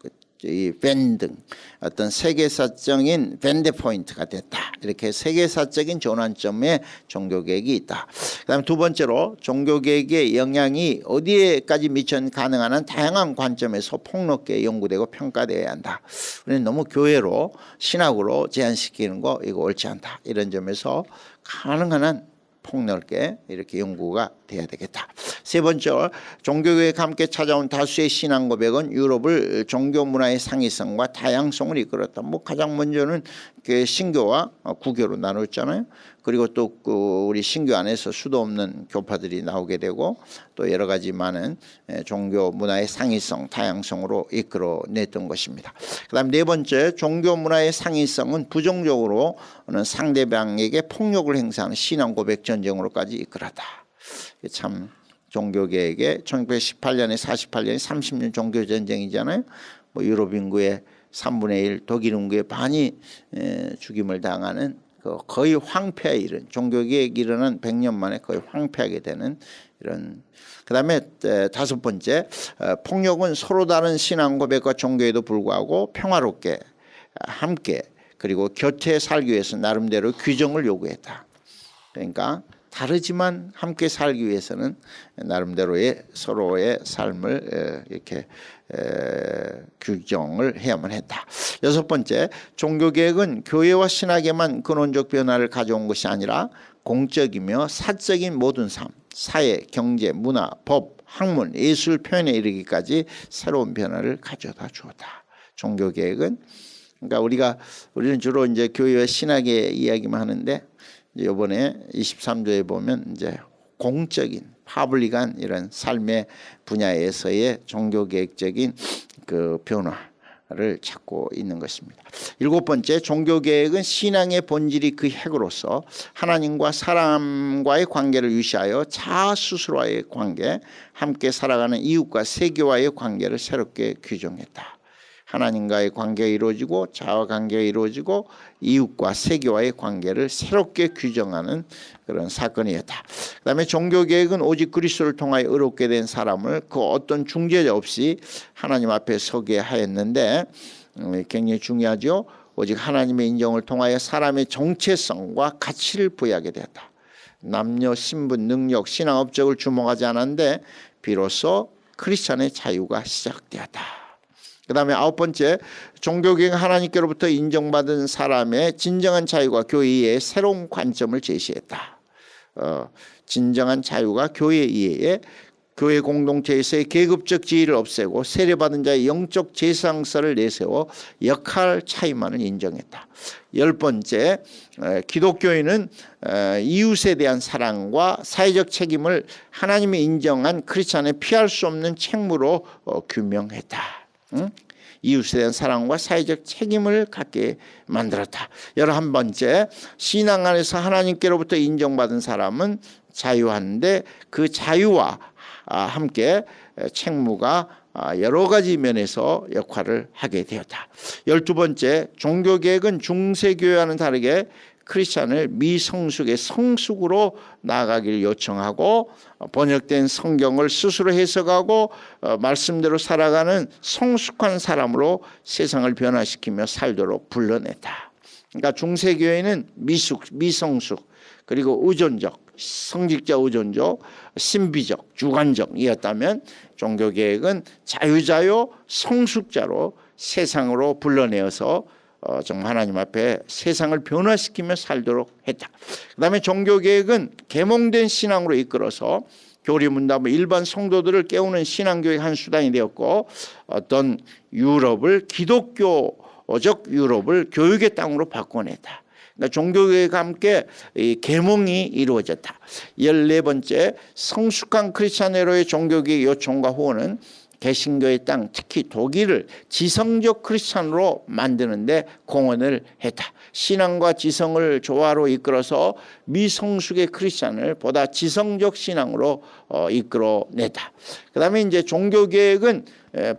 이 밴등 어떤 세계사적인 밴드 포인트가 됐다. 이렇게 세계사적인 전환점에 종교개혁이 있다. 그다음에 두 번째로 종교개혁의 영향이 어디에까지 미천 가능한 한 다양한 관점에서 폭넓게 연구되고 평가되어야 한다. 우리는 너무 교회로 신학으로 제한시키는 거 이거 옳지 않다. 이런 점에서 가능한 한 폭넓게 이렇게 연구가 돼야 되겠다. 세 번째, 종교개혁과 함께 찾아온 다수의 신앙 고백은 유럽을 종교 문화의 상위성과 다양성을 이끌었다. 가장 먼저는 신교와 구교로 나눴잖아요. 그리고 또 우리 신교 안에서 수도 없는 교파들이 나오게 되고 또 여러 가지 많은 종교 문화의 상위성, 다양성으로 이끌어냈던 것입니다. 그다음 네 번째, 종교 문화의 상위성은 부정적으로는 상대방에게 폭력을 행사하는 신앙 고백 전쟁으로까지 이끌었다. 참 종교개혁의 1918년에 48년에 30년 종교 전쟁이잖아요. 유럽 인구의 3분의 1, 독일 인구의 반이 죽임을 당하는 거의 황폐에 이른 종교개혁이 일어난 100년 만에 거의 황폐하게 되는 이런. 그다음에 다섯 번째, 폭력은 서로 다른 신앙 고백과 종교에도 불구하고 평화롭게 함께 그리고 곁에 살기 위해서 나름대로 규정을 요구했다. 그러니까 다르지만 함께 살기 위해서는 나름대로의 서로의 삶을 이렇게 규정을 해야만 했다. 여섯 번째, 종교개혁은 교회와 신학에만 근원적 변화를 가져온 것이 아니라 공적이며 사적인 모든 삶, 사회, 경제, 문화, 법, 학문, 예술 표현에 이르기까지 새로운 변화를 가져다 주었다. 종교 계획은. 그러니까 우리는 주로 이제 교회와 신학의 이야기만 하는데 이번에 23조에 보면 이제 공적인 파블릭한 이런 삶의 분야에서의 종교 계획적인 그 변화를 찾고 있는 것입니다. 7번째, 종교 계획은 신앙의 본질이 그 핵으로서 하나님과 사람과의 관계를 유지하여 자아 스스로와의 관계, 함께 살아가는 이웃과 세계와의 관계를 새롭게 규정했다. 하나님과의 관계가 이루어지고 자아 관계가 이루어지고 이웃과 세계와의 관계를 새롭게 규정하는 그런 사건이었다. 그 다음에 종교계획은 오직 그리스도를 통하여 의롭게 된 사람을 그 어떤 중재자 없이 하나님 앞에 서게 하였는데 굉장히 중요하죠. 오직 하나님의 인정을 통하여 사람의 정체성과 가치를 부여하게 되었다. 남녀, 신분, 능력, 신앙 업적을 주목하지 않았는데 비로소 크리스찬의 자유가 시작되었다. 그 다음에 9번째, 종교계획은 하나님께로부터 인정받은 사람의 진정한 자유가 교회의 새로운 관점을 제시했다. 진정한 자유가 교회 이해에 교회 공동체에서의 계급적 지위를 없애고 세례받은 자의 영적 재상서를 내세워 역할 차이만을 인정했다. 10번째, 기독교인은 이웃에 대한 사랑과 사회적 책임을 하나님이 인정한 크리스찬의 피할 수 없는 책무로 규명했다. 이웃에 대한 사랑과 사회적 책임을 갖게 만들었다. 11번째, 신앙 안에서 하나님께로부터 인정받은 사람은 자유한데 그 자유와 함께 책무가 여러 가지 면에서 역할을 하게 되었다. 12번째, 종교계획은 중세교회와는 다르게 크리스찬을 미성숙의 성숙으로 나아가기를 요청하고 번역된 성경을 스스로 해석하고 말씀대로 살아가는 성숙한 사람으로 세상을 변화시키며 살도록 불러냈다. 그러니까 중세교회는 미성숙 그리고 의존적, 성직자 의존적, 신비적, 주관적이었다면 종교계획은 자유자요 성숙자로 세상으로 불러내어서 정말 하나님 앞에 세상을 변화시키며 살도록 했다. 그 다음에 종교계획은 계몽된 신앙으로 이끌어서 교리문답 일반 성도들을 깨우는 신앙교육 한 수단이 되었고 어떤 유럽을 기독교적 유럽을 교육의 땅으로 바꿔냈다. 그러니까 종교계획과 함께 이 계몽이 이루어졌다. 14번째, 성숙한 크리스찬으로의 종교계획 요청과 후원은 개신교의 땅, 특히 독일을 지성적 크리스찬으로 만드는데 공헌을 했다. 신앙과 지성을 조화로 이끌어서 미성숙의 크리스찬을 보다 지성적 신앙으로 이끌어냈다. 그 다음에 이제 종교계획은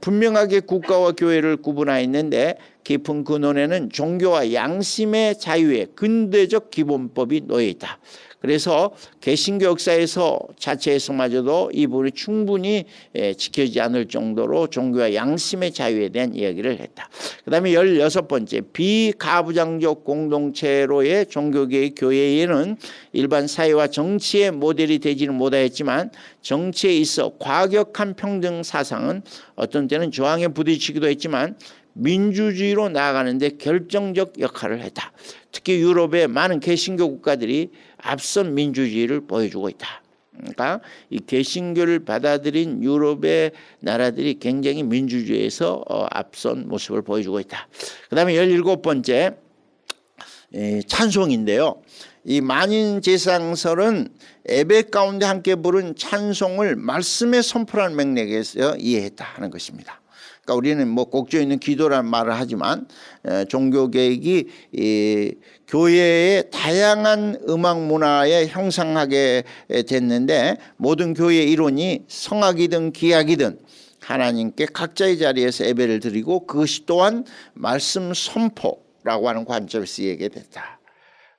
분명하게 국가와 교회를 구분하였는데 깊은 근원에는 종교와 양심의 자유의 근대적 기본법이 놓여 있다. 그래서 개신교 역사에서 자체에서마저도 이 부분이 충분히 지켜지지 않을 정도로 종교와 양심의 자유에 대한 이야기를 했다. 그 다음에 16번째, 비가부장적 공동체로의 종교계의 교회에는 일반 사회와 정치의 모델이 되지는 못하였지만 정치에 있어 과격한 평등 사상은 어떤 때는 저항에 부딪히기도 했지만 민주주의로 나아가는 데 결정적 역할을 했다. 특히 유럽의 많은 개신교 국가들이 앞선 민주주의를 보여주고 있다. 그러니까 이 개신교를 받아들인 유럽의 나라들이 굉장히 민주주의에서 앞선 모습을 보여주고 있다. 그 다음에 17번째 찬송인데요. 이 만인제상설은 예배 가운데 함께 부른 찬송을 말씀의 선포라는 맥락에서 이해했다 하는 것입니다. 그러니까 우리는 뭐 곡조 있는 기도라는 말을 하지만 종교계획이 교회의 다양한 음악 문화에 형성하게 됐는데 모든 교회의 이론이 성악이든 기악이든 하나님께 각자의 자리에서 예배를 드리고 그것이 또한 말씀 선포라고 하는 관점에서 얘기됐다.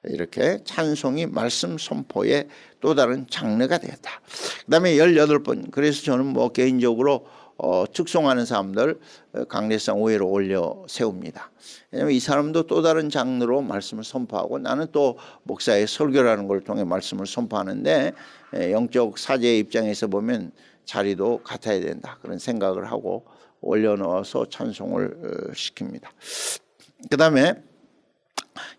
이렇게 찬송이 말씀 선포의 또 다른 장르가 되었다. 그 다음에 18번, 그래서 저는 뭐 개인적으로 특송하는 사람들 강례상 5회로 올려 세웁니다. 왜냐하면 이 사람도 또 다른 장르로 말씀을 선포하고 나는 또 목사의 설교라는 걸 통해 말씀을 선포하는데 영적 사제의 입장에서 보면 자리도 같아야 된다 그런 생각을 하고 올려놓아서 찬송을 시킵니다. 그 다음에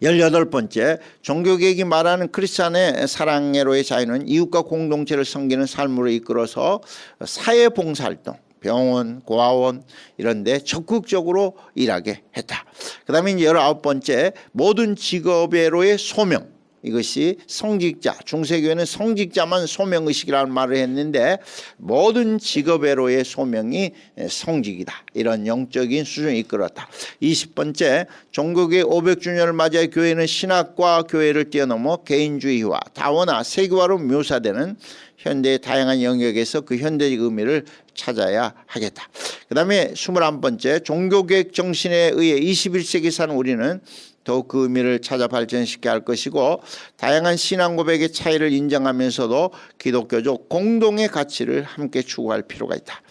18번째, 종교계획이 말하는 크리스찬의 사랑애로의 자유는 이웃과 공동체를 섬기는 삶으로 이끌어서 사회봉사활동, 병원, 고아원 이런 데 적극적으로 일하게 했다. 그 다음에 이제 19번째, 모든 직업애로의 소명. 이것이 성직자, 중세교회는 성직자만 소명의식이라는 말을 했는데 모든 직업애로의 소명이 성직이다. 이런 영적인 수준을 이끌었다. 20번째, 종교개혁 500주년을 맞이해 교회는 신학과 교회를 뛰어넘어 개인주의와 다원화, 세계화로 묘사되는 현대의 다양한 영역에서 그 현대적 의미를 찾아야 하겠다. 그 다음에 21번째, 종교개혁 정신에 의해 21세기 사는 우리는 더욱 그 의미를 찾아 발전시켜야 할 것이고 다양한 신앙 고백의 차이를 인정하면서도 기독교적 공동의 가치를 함께 추구할 필요가 있다.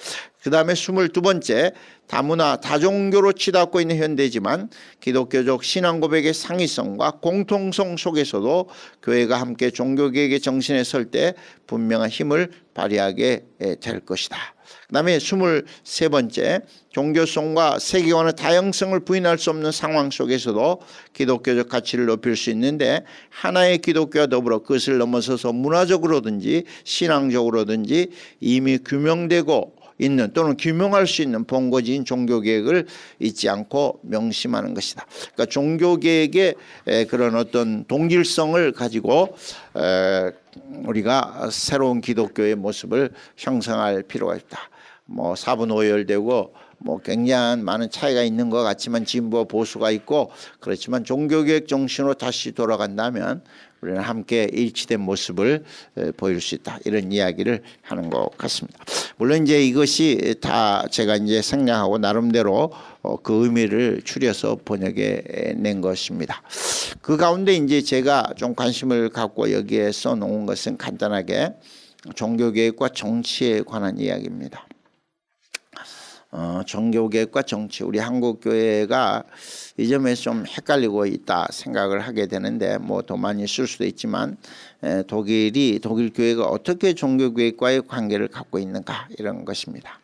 그 다음에 22번째, 다문화 다종교로 치닫고 있는 현대지만 기독교적 신앙 고백의 상위성과 공통성 속에서도 교회가 함께 종교개혁의 정신에 설 때 분명한 힘을 발휘하게 될 것이다. 그 다음에 23번째, 종교성과 세계관의 다양성을 부인할 수 없는 상황 속에서도 기독교적 가치를 높일 수 있는데 하나의 기독교와 더불어 그것을 넘어서서 문화적으로든지 신앙적으로든지 이미 규명되고 있는 또는 규명할 수 있는 본거지인 종교개혁을 잊지 않고 명심하는 것이다. 그러니까 종교개혁의 그런 어떤 동질성을 가지고 우리가 새로운 기독교의 모습을 형성할 필요가 있다. 뭐 사분오열되고 뭐 굉장한 많은 차이가 있는 것 같지만 진보와 보수가 있고 그렇지만 종교개혁 정신으로 다시 돌아간다면 우리는 함께 일치된 모습을 보일 수 있다. 이런 이야기를 하는 것 같습니다. 물론 이제 이것이 다 제가 이제 생략하고 나름대로 그 의미를 추려서 번역해 낸 것입니다. 그 가운데 이제 제가 좀 관심을 갖고 여기에 써놓은 것은 간단하게 종교개혁과 정치에 관한 이야기입니다. 종교개혁과 정치, 우리 한국교회가 이 점에서 좀 헷갈리고 있다 생각을 하게 되는데 뭐 더 많이 쓸 수도 있지만 독일 교회가 어떻게 종교개혁과의 관계를 갖고 있는가 이런 것입니다.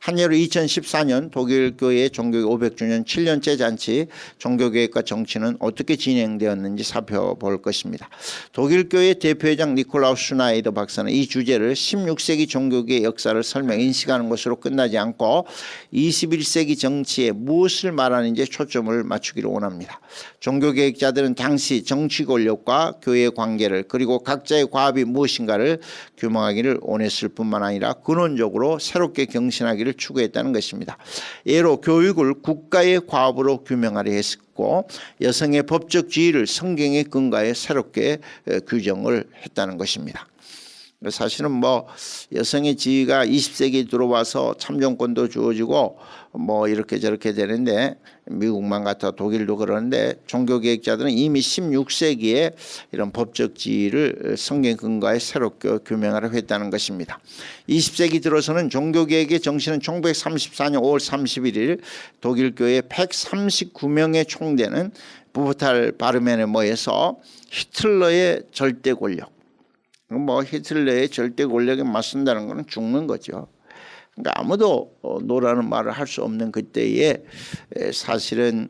한 예로 2014년 독일 교회의 종교개혁 500주년 7년째 잔치 종교개혁과 정치는 어떻게 진행되었는지 살펴볼 것입니다. 독일 교회 대표회장 니콜라우스 슈나이더 박사는 이 주제를 16세기 종교개혁 역사를 설명 인식하는 것으로 끝나지 않고 21세기 정치에 무엇을 말하는지 초점을 맞추기를 원합니다. 종교개혁자들은 당시 정치 권력과 교회의 관계를 그리고 각자의 과업이 무엇인가를 규명하기를 원했을 뿐만 아니라 근원적으로 새롭게 경신하기를 추구했다는 것입니다. 예로 교육을 국가의 과업으로 규명하려 했고 여성의 법적 지위를 성경의 근거에 새롭게 규정을 했다는 것입니다. 사실은 뭐 여성의 지위가 20세기에 들어와서 참정권도 주어지고 뭐 이렇게 저렇게 되는데 미국만 같아 독일도 그러는데 종교개혁자들은 이미 16세기에 이런 법적 지위를 성경 근거에 새롭게 규명하려 했다는 것입니다. 20세기 들어서는 종교개혁의 정신은 1934년 5월 31일 독일 교회 139명의 총대는 부부탈 바르멘에 모여서 히틀러의 절대 권력, 뭐 히틀러의 절대 권력에 맞선다는 것은 죽는 거죠. 그러니까 아무도 노라는 말을 할 수 없는 그때에 사실은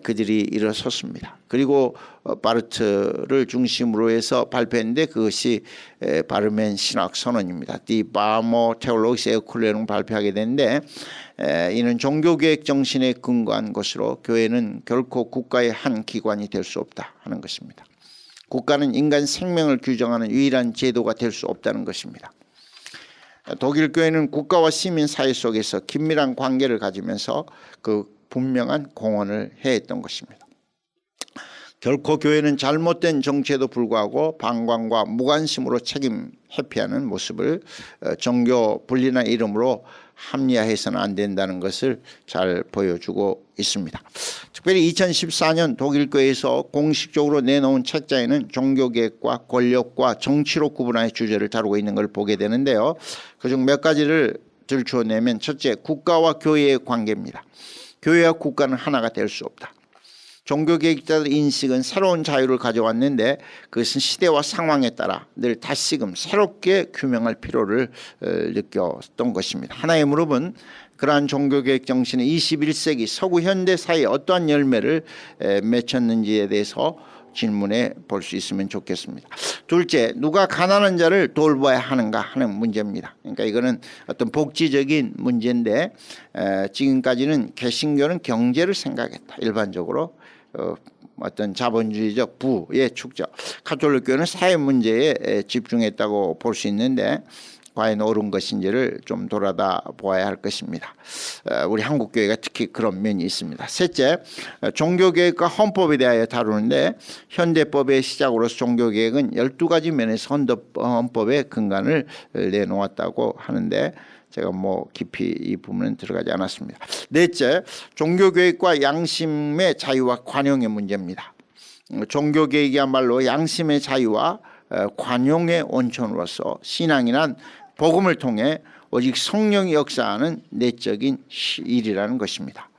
그들이 일어섰습니다. 그리고 바르트를 중심으로 해서 발표했는데 그것이 바르멘 신학 선언입니다. 디 바모 테올로기스 에클레를 발표하게 됐는데 이는 종교개혁 정신에 근거한 것으로 교회는 결코 국가의 한 기관이 될 수 없다 하는 것입니다. 국가는 인간 생명을 규정하는 유일한 제도가 될 수 없다는 것입니다. 독일 교회는 국가와 시민 사회 속에서 긴밀한 관계를 가지면서 그 분명한 공헌을 해했던 것입니다. 결코 교회는 잘못된 정치에도 불구하고 방관과 무관심으로 책임 회피하는 모습을 종교 분리나 이름으로 합리화해서는 안 된다는 것을 잘 보여주고 있습니다. 특별히 2014년 독일교회에서 공식적으로 내놓은 책자에는 종교개혁과 권력과 정치로 구분하여 주제를 다루고 있는 걸 보게 되는데요. 그중 몇 가지를 들추어내면 첫째, 국가와 교회의 관계입니다. 교회와 국가는 하나가 될 수 없다. 종교개혁자들 인식은 새로운 자유를 가져왔는데 그것은 시대와 상황에 따라 늘 다시금 새롭게 규명할 필요를 느꼈던 것입니다. 하나의 무릎은 그러한 종교개혁 정신이 21세기 서구 현대 사회에 어떠한 열매를 맺혔는지에 대해서 질문해 볼 수 있으면 좋겠습니다. 둘째, 누가 가난한 자를 돌봐야 하는가 하는 문제입니다. 그러니까 이거는 어떤 복지적인 문제인데 지금까지는 개신교는 경제를 생각했다. 일반적으로 어떤 자본주의적 부의 축적. 가톨릭 교회는 사회 문제에 집중했다고 볼 수 있는데 과연 옳은 것인지를 좀 돌아다 보아야 할 것입니다. 우리 한국교회가 특히 그런 면이 있습니다. 셋째, 종교개혁과 헌법에 대하여 다루는데 현대법의 시작으로서 종교개혁은 12가지 면에서 헌법의 근간을 내놓았다고 하는데 제가 뭐 깊이 이 부분은 들어가지 않았습니다. 넷째, 종교개혁과 양심의 자유와 관용의 문제입니다. 종교개혁이야말로 양심의 자유와 관용의 원천으로서 신앙이란 복음을 통해 오직 성령이 역사하는 내적인 일이라는 것입니다.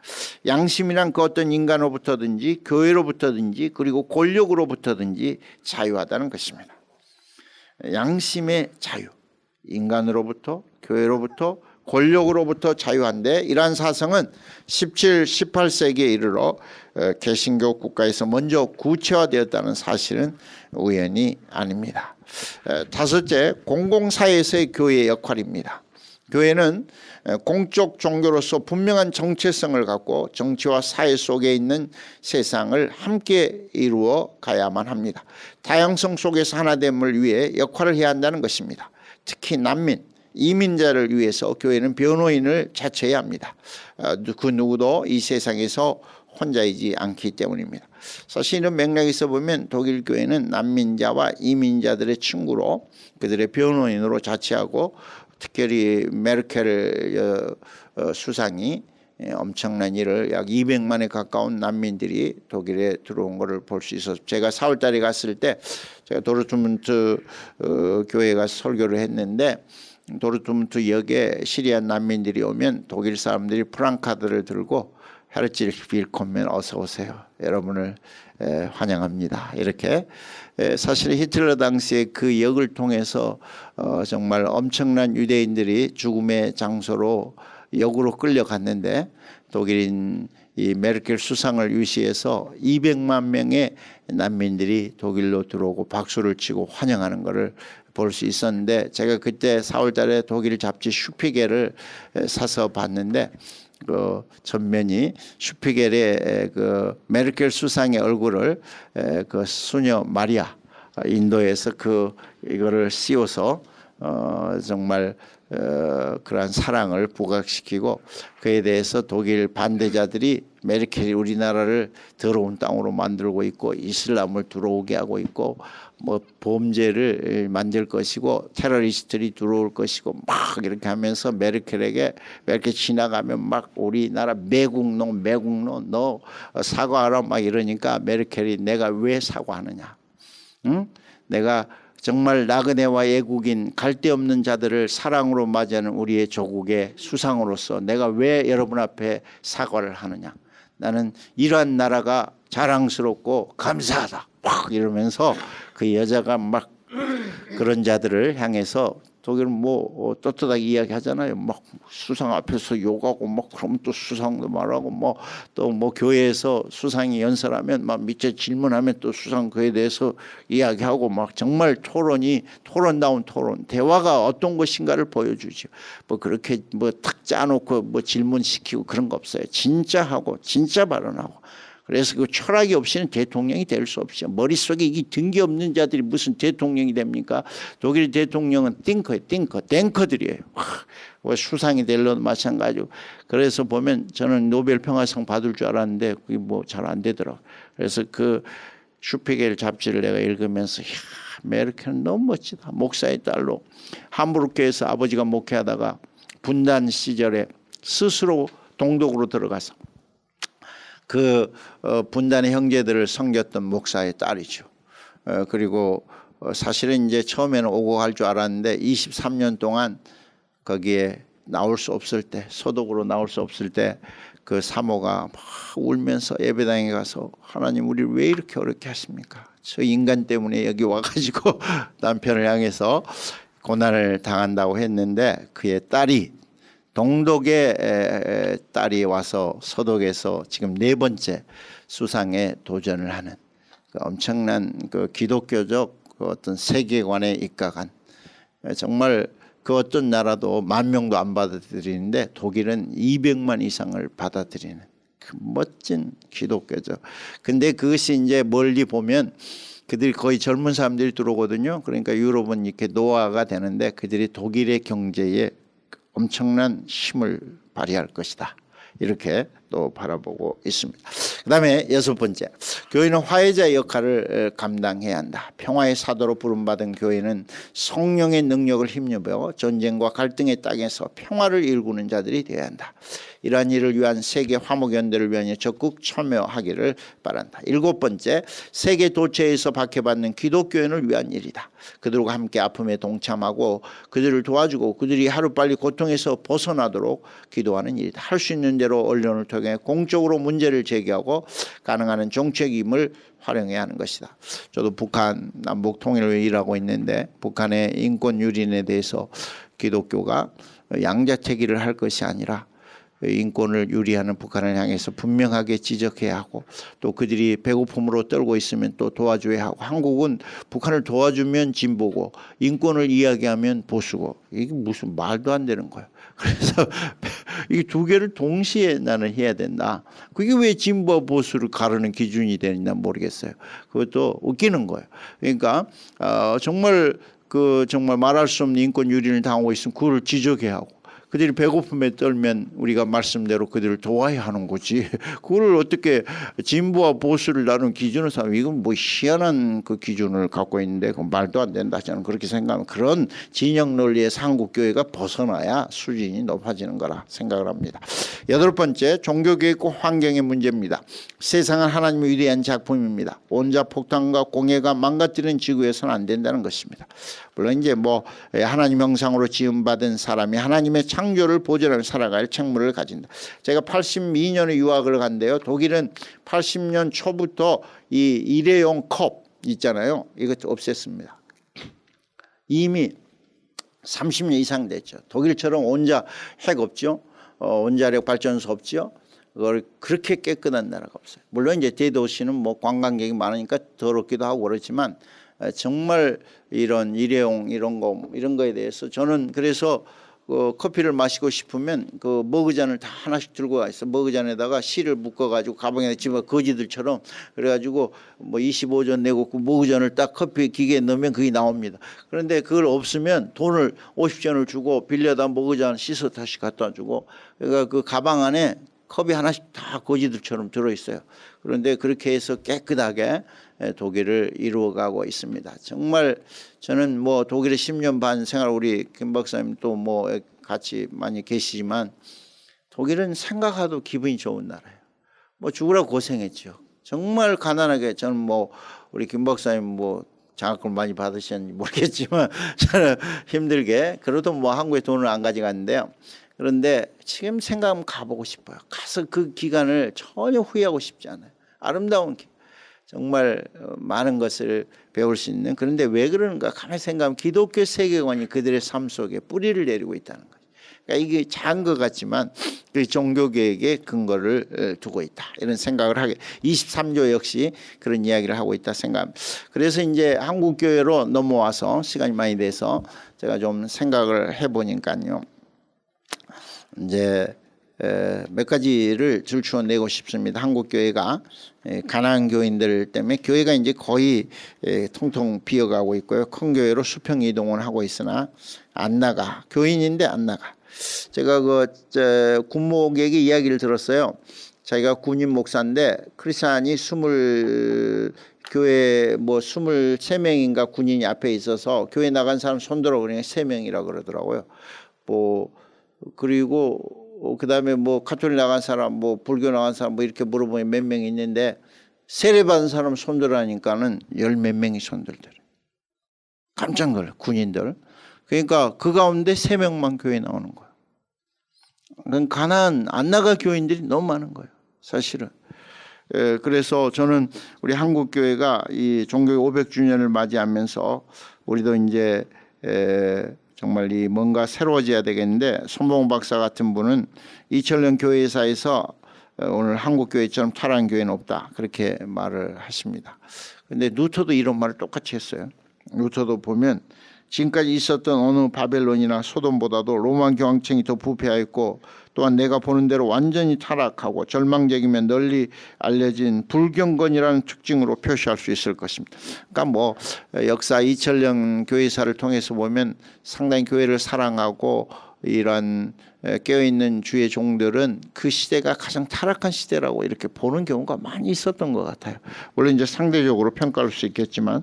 양심이란 그 어떤 인간으로부터든지 교회로부터든지 그리고 권력으로부터든지 자유하다는 것입니다. 양심의 자유, 인간으로부터 교회로부터 권력으로부터 자유한데 이러한 사상은 17, 18세기에 이르러 개신교 국가에서 먼저 구체화되었다는 사실은 우연이 아닙니다. 다섯째, 공공사회에서의 교회의 역할입니다. 교회는 공적 종교로서 분명한 정체성을 갖고 정치와 사회 속에 있는 세상을 함께 이루어 가야만 합니다. 다양성 속에서 하나됨을 위해 역할을 해야 한다는 것입니다. 특히 난민, 이민자를 위해서 교회는 변호인을 자처해야 합니다. 그 누구도 이 세상에서 혼자이지 않기 때문입니다. 사실 이런 맥락에서 보면 독일 교회는 난민자와 이민자들의 친구로 그들의 변호인으로 자처하고 특별히 메르켈 수상이 엄청난 일을 약 200만에 가까운 난민들이 독일에 들어온 것을 볼 수 있어서 제가 4월 달에 갔을 때 제가 도르트문트 교회에 가서 설교를 했는데 도르트문트 역에 시리아 난민들이 오면 독일 사람들이 프랑카드를 들고 헤르츠lich willkommen 어서 오세요. 여러분을 환영합니다. 이렇게 사실 히틀러 당시에 그 역을 통해서 정말 엄청난 유대인들이 죽음의 장소로 역으로 끌려갔는데 독일인 이 메르켈 수상을 유시해서 200만 명의 난민들이 독일로 들어오고 박수를 치고 환영하는 것을 볼 수 있었는데 제가 그때 4월 달에 독일 잡지 슈피겔을 사서 봤는데 그 전면이 슈피겔의 그 메르켈 수상의 얼굴을 그 수녀 마리아 인도에서 그 이거를 씌워서 정말 그러한 사랑을 부각시키고 그에 대해서 독일 반대자들이 메르켈이 우리나라를 더러운 땅으로 만들고 있고 이슬람을 들어오게 하고 있고 뭐 범죄를 만들 것이고 테러리스트들이 들어올 것이고 막 이렇게 하면서 메르켈에게 이렇게 지나가면 막 우리나라 매국노 너 사과하라 막 이러니까 메르켈이 내가 왜 사과하느냐, 응? 내가 정말 나그네와 애국인 갈데 없는 자들을 사랑으로 맞이하는 우리의 조국의 수상으로서 내가 왜 여러분 앞에 사과를 하느냐, 나는 이러한 나라가 자랑스럽고 감사하다 막 이러면서 그 여자가 막 그런 자들을 향해서 독일은 뭐 떳떳하게 이야기하잖아요. 막 수상 앞에서 욕하고 막 그러면 또 수상도 말하고 뭐 또 뭐 교회에서 수상이 연설하면 막 밑에 질문하면 또 수상 그에 대해서 이야기하고 막 정말 토론다운 토론 대화가 어떤 것인가를 보여주죠. 뭐 그렇게 뭐 탁 짜놓고 뭐 질문시키고 그런 거 없어요. 진짜 하고 진짜 발언하고. 그래서 그 철학이 없이는 대통령이 될 수 없죠. 머릿속에 이 등기 없는 자들이 무슨 대통령이 됩니까? 독일 대통령은 탱커들이에요. 수상이 되려도 마찬가지고. 그래서 보면 저는 노벨 평화상 받을 줄 알았는데 그게 뭐 잘 안 되더라고요. 그래서 그 슈피겔 잡지를 내가 읽으면서 메르켈은 너무 멋지다. 목사의 딸로 함부르크 교회에서 아버지가 목회하다가 분단 시절에 스스로 동독으로 들어가서 그 분단의 형제들을 섬겼던 목사의 딸이죠. 그리고 사실은 이제 처음에는 오고 갈 줄 알았는데 23년 동안 거기에 나올 수 없을 때 소독으로 나올 수 없을 때 그 사모가 막 울면서 예배당에 가서 하나님 우리를 왜 이렇게 어렵게 하십니까? 저 인간 때문에 여기 와가지고 남편을 향해서 고난을 당한다고 했는데 그의 딸이 동독의 딸이 와서 서독에서 지금 4번째 수상에 도전을 하는 그 엄청난 그 기독교적 그 어떤 세계관에 입각한 정말 그 어떤 나라도 10,000명도 안 받아들이는데 독일은 200만 이상을 받아들이는 그 멋진 기독교죠. 근데 그것이 이제 멀리 보면 그들이 거의 젊은 사람들이 들어오거든요. 그러니까 유럽은 이렇게 노화가 되는데 그들이 독일의 경제에 엄청난 힘을 발휘할 것이다. 이렇게 또 바라보고 있습니다. 그 다음에 6번째, 교회는 화해자의 역할을 감당해야 한다. 평화의 사도로 부름받은 교회는 성령의 능력을 힘입어 전쟁과 갈등의 땅에서 평화를 일구는 자들이 되어야 한다. 이러한 일을 위한 세계 화목연대를 위하여 적극 참여하기를 바란다. 7번째, 세계 도처에서 박해받는 기독교인을 위한 일이다. 그들과 함께 아픔에 동참하고 그들을 도와주고 그들이 하루빨리 고통에서 벗어나도록 기도하는 일이다. 할 수 있는 대로 언론을 통해 공적으로 문제를 제기하고 가능한 한 정책임을 활용해야 하는 것이다. 저도 북한 남북 통일을 위해 일하고 있는데 북한의 인권 유린에 대해서 기독교가 양자택일을 할 것이 아니라 인권을 유리하는 북한을 향해서 분명하게 지적해야 하고 또 그들이 배고픔으로 떨고 있으면 또 도와줘야 하고 한국은 북한을 도와주면 진보고 인권을 이야기하면 보수고 이게 무슨 말도 안 되는 거예요. 그래서 이 두 개를 동시에 나는 해야 된다. 그게 왜 진보와 보수를 가르는 기준이 되느냐 모르겠어요. 그것도 웃기는 거예요. 그러니까 정말 말할 수 없는 인권 유린을 당하고 있으면 그걸 지적해야 하고 그들이 배고픔에 떨면 우리가 말씀대로 그들을 도와야 하는 거지. 그걸 어떻게 진보와 보수를 나누는 기준을 삼으면 이건 뭐 희한한 그 기준을 갖고 있는데 그 말도 안 된다. 저는 그렇게 생각하면 그런 진영 논리에서 한국교회가 벗어나야 수준이 높아지는 거라 생각을 합니다. 8번째, 종교교육과 환경의 문제입니다. 세상은 하나님의 위대한 작품입니다. 원자폭탄과 공해가 망가뜨리는 지구에서는 안 된다는 것입니다. 물론 이제 하나님 형상으로 지음받은 사람이 하나님의 창조를 보존하며 살아갈 책무를 가진다. 제가 82년에 유학을 간대요. 독일은 80년 초부터 이 일회용 컵 있잖아요. 이것도 없앴습니다. 이미 30년 이상 됐죠. 독일처럼 핵 없죠. 원자력 발전소 없죠. 그걸 그렇게 깨끗한 나라가 없어요. 물론 이제 대도시는 관광객이 많으니까 더럽기도 하고 그렇지만 정말 이런 일회용 이런 거에 대해서 저는 그래서 커피를 마시고 싶으면 그 머그잔을 다 하나씩 들고 가 있어. 머그잔에다가 실을 묶어가지고 가방에 집어 거지들처럼 그래가지고 25전 내고 그 머그잔을 딱 커피 기계에 넣으면 그게 나옵니다. 그런데 그걸 없으면 돈을 50전을 주고 빌려다 머그잔 씻어 다시 갖다 주고 그러니까 그 가방 안에 컵이 하나씩 다 거지들처럼 들어있어요. 그런데 그렇게 해서 깨끗하게 독일을 이루어가고 있습니다. 정말 저는 독일에 10년 반 생활 우리 김 박사님 또 같이 많이 계시지만 독일은 생각해도 기분이 좋은 나라예요. 죽으라고 고생했죠. 정말 가난하게 저는 우리 김 박사님 장학금 많이 받으셨는지 모르겠지만 저는 힘들게 그래도 한국에 돈을 안 가져갔는데요. 그런데 지금 생각하면 가보고 싶어요. 가서 그 기간을 전혀 후회하고 싶지 않아요. 아름다운 정말 많은 것을 배울 수 있는. 그런데 왜 그러는가 가만히 생각하면 기독교 세계관이 그들의 삶 속에 뿌리를 내리고 있다는 거죠. 그러니까 이게 작은 것 같지만 그 종교개혁의 근거를 두고 있다. 이런 생각을 하게 23조 역시 그런 이야기를 하고 있다 생각합니다. 그래서 이제 한국교회로 넘어와서 시간이 많이 돼서 제가 좀 생각을 해보니까요. 이제 몇 가지를 줄추어내고 싶습니다. 한국교회가 가난한 교인들 때문에 교회가 이제 거의 통통 비어가고 있고요. 큰 교회로 수평 이동을 하고 있으나 안 나가. 교인인데 안 나가. 제가 군목에게 이야기를 들었어요. 자기가 군인 목사인데 크리스찬이 교회 23명인가 군인이 앞에 있어서 교회 나간 사람 손들어 그러니까 3명이라고 그러더라고요. 그리고 그다음에 가톨릭 나간 사람 불교 나간 사람 이렇게 물어보면 몇 명 있는데 세례 받은 사람 손들으니까는 10몇 명이 손들더래. 깜짝 놀라 군인들. 그러니까 그 가운데 3명만 교회 나오는 거예요. 가난 안 나가 교인들이 너무 많은 거예요. 사실은. 그래서 저는 우리 한국 교회가 이 종교 500주년을 맞이하면서 우리도 이제 정말 뭔가 새로워져야 되겠는데 손봉 박사 같은 분은 2000년 교회사에서 오늘 한국 교회처럼 타락한 교회는 없다 그렇게 말을 하십니다. 근데 루터도 이런 말을 똑같이 했어요. 루터도 보면 지금까지 있었던 어느 바벨론이나 소돔보다도 로마 교황청이 더 부패하였고 또한 내가 보는 대로 완전히 타락하고 절망적이면 널리 알려진 불경건이라는 특징으로 표시할 수 있을 것입니다. 그러니까 뭐 역사 2000년 교회사를 통해서 보면 상당히 교회를 사랑하고 이런 깨어있는 주의 종들은 그 시대가 가장 타락한 시대라고 이렇게 보는 경우가 많이 있었던 것 같아요. 물론 이제 상대적으로 평가할 수 있겠지만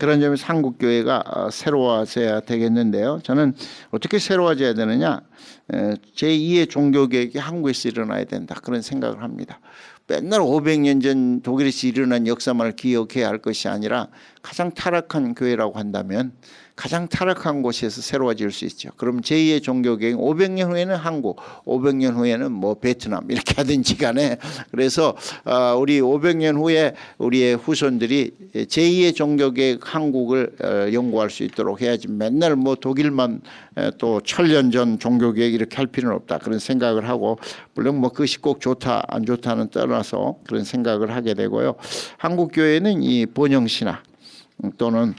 그런 점에서 한국 교회가 새로워져야 되겠는데요. 저는 어떻게 새로워져야 되느냐? 제2의 종교개혁이 한국에서 일어나야 된다 그런 생각을 합니다. 맨날 500년 전 독일에서 일어난 역사만을 기억해야 할 것이 아니라 가장 타락한 교회라고 한다면 가장 타락한 곳에서 새로워질 수 있죠. 그럼 제2의 종교개혁 500년 후에는 한국, 500년 후에는 뭐 베트남 이렇게 하든지 간에 그래서 우리 500년 후에 우리의 후손들이 제2의 종교개혁 한국을 연구할 수 있도록 해야지 맨날 뭐 독일만 또 1000년 전 종교개혁 이렇게 할 필요는 없다 그런 생각을 하고 물론 뭐 그것이 꼭 좋다 안 좋다는 떠나서 그런 생각을 하게 되고요. 한국 교회는 이 번영신학 또는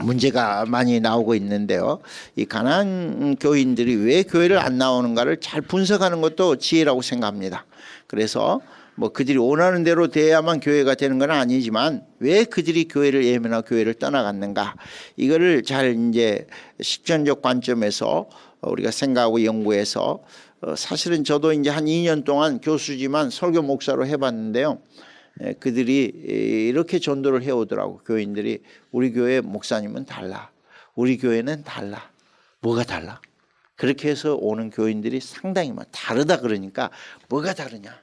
문제가 많이 나오고 있는데요. 이 가난한 교인들이 왜 교회를 안 나오는가를 잘 분석하는 것도 지혜라고 생각합니다. 그래서 뭐 그들이 원하는 대로 돼야만 교회가 되는 건 아니지만 왜 그들이 교회를 예면하고 교회를 떠나갔는가 이거를 잘 이제 실전적 관점에서 우리가 생각하고 연구해서 사실은 저도 이제 한 2년 동안 교수지만 설교 목사로 해봤는데요. 그들이 이렇게 전도를 해오더라고. 교인들이 우리 교회 목사님은 달라. 우리 교회는 달라. 뭐가 달라? 그렇게 해서 오는 교인들이 상당히 많아. 다르다 그러니까 뭐가 다르냐?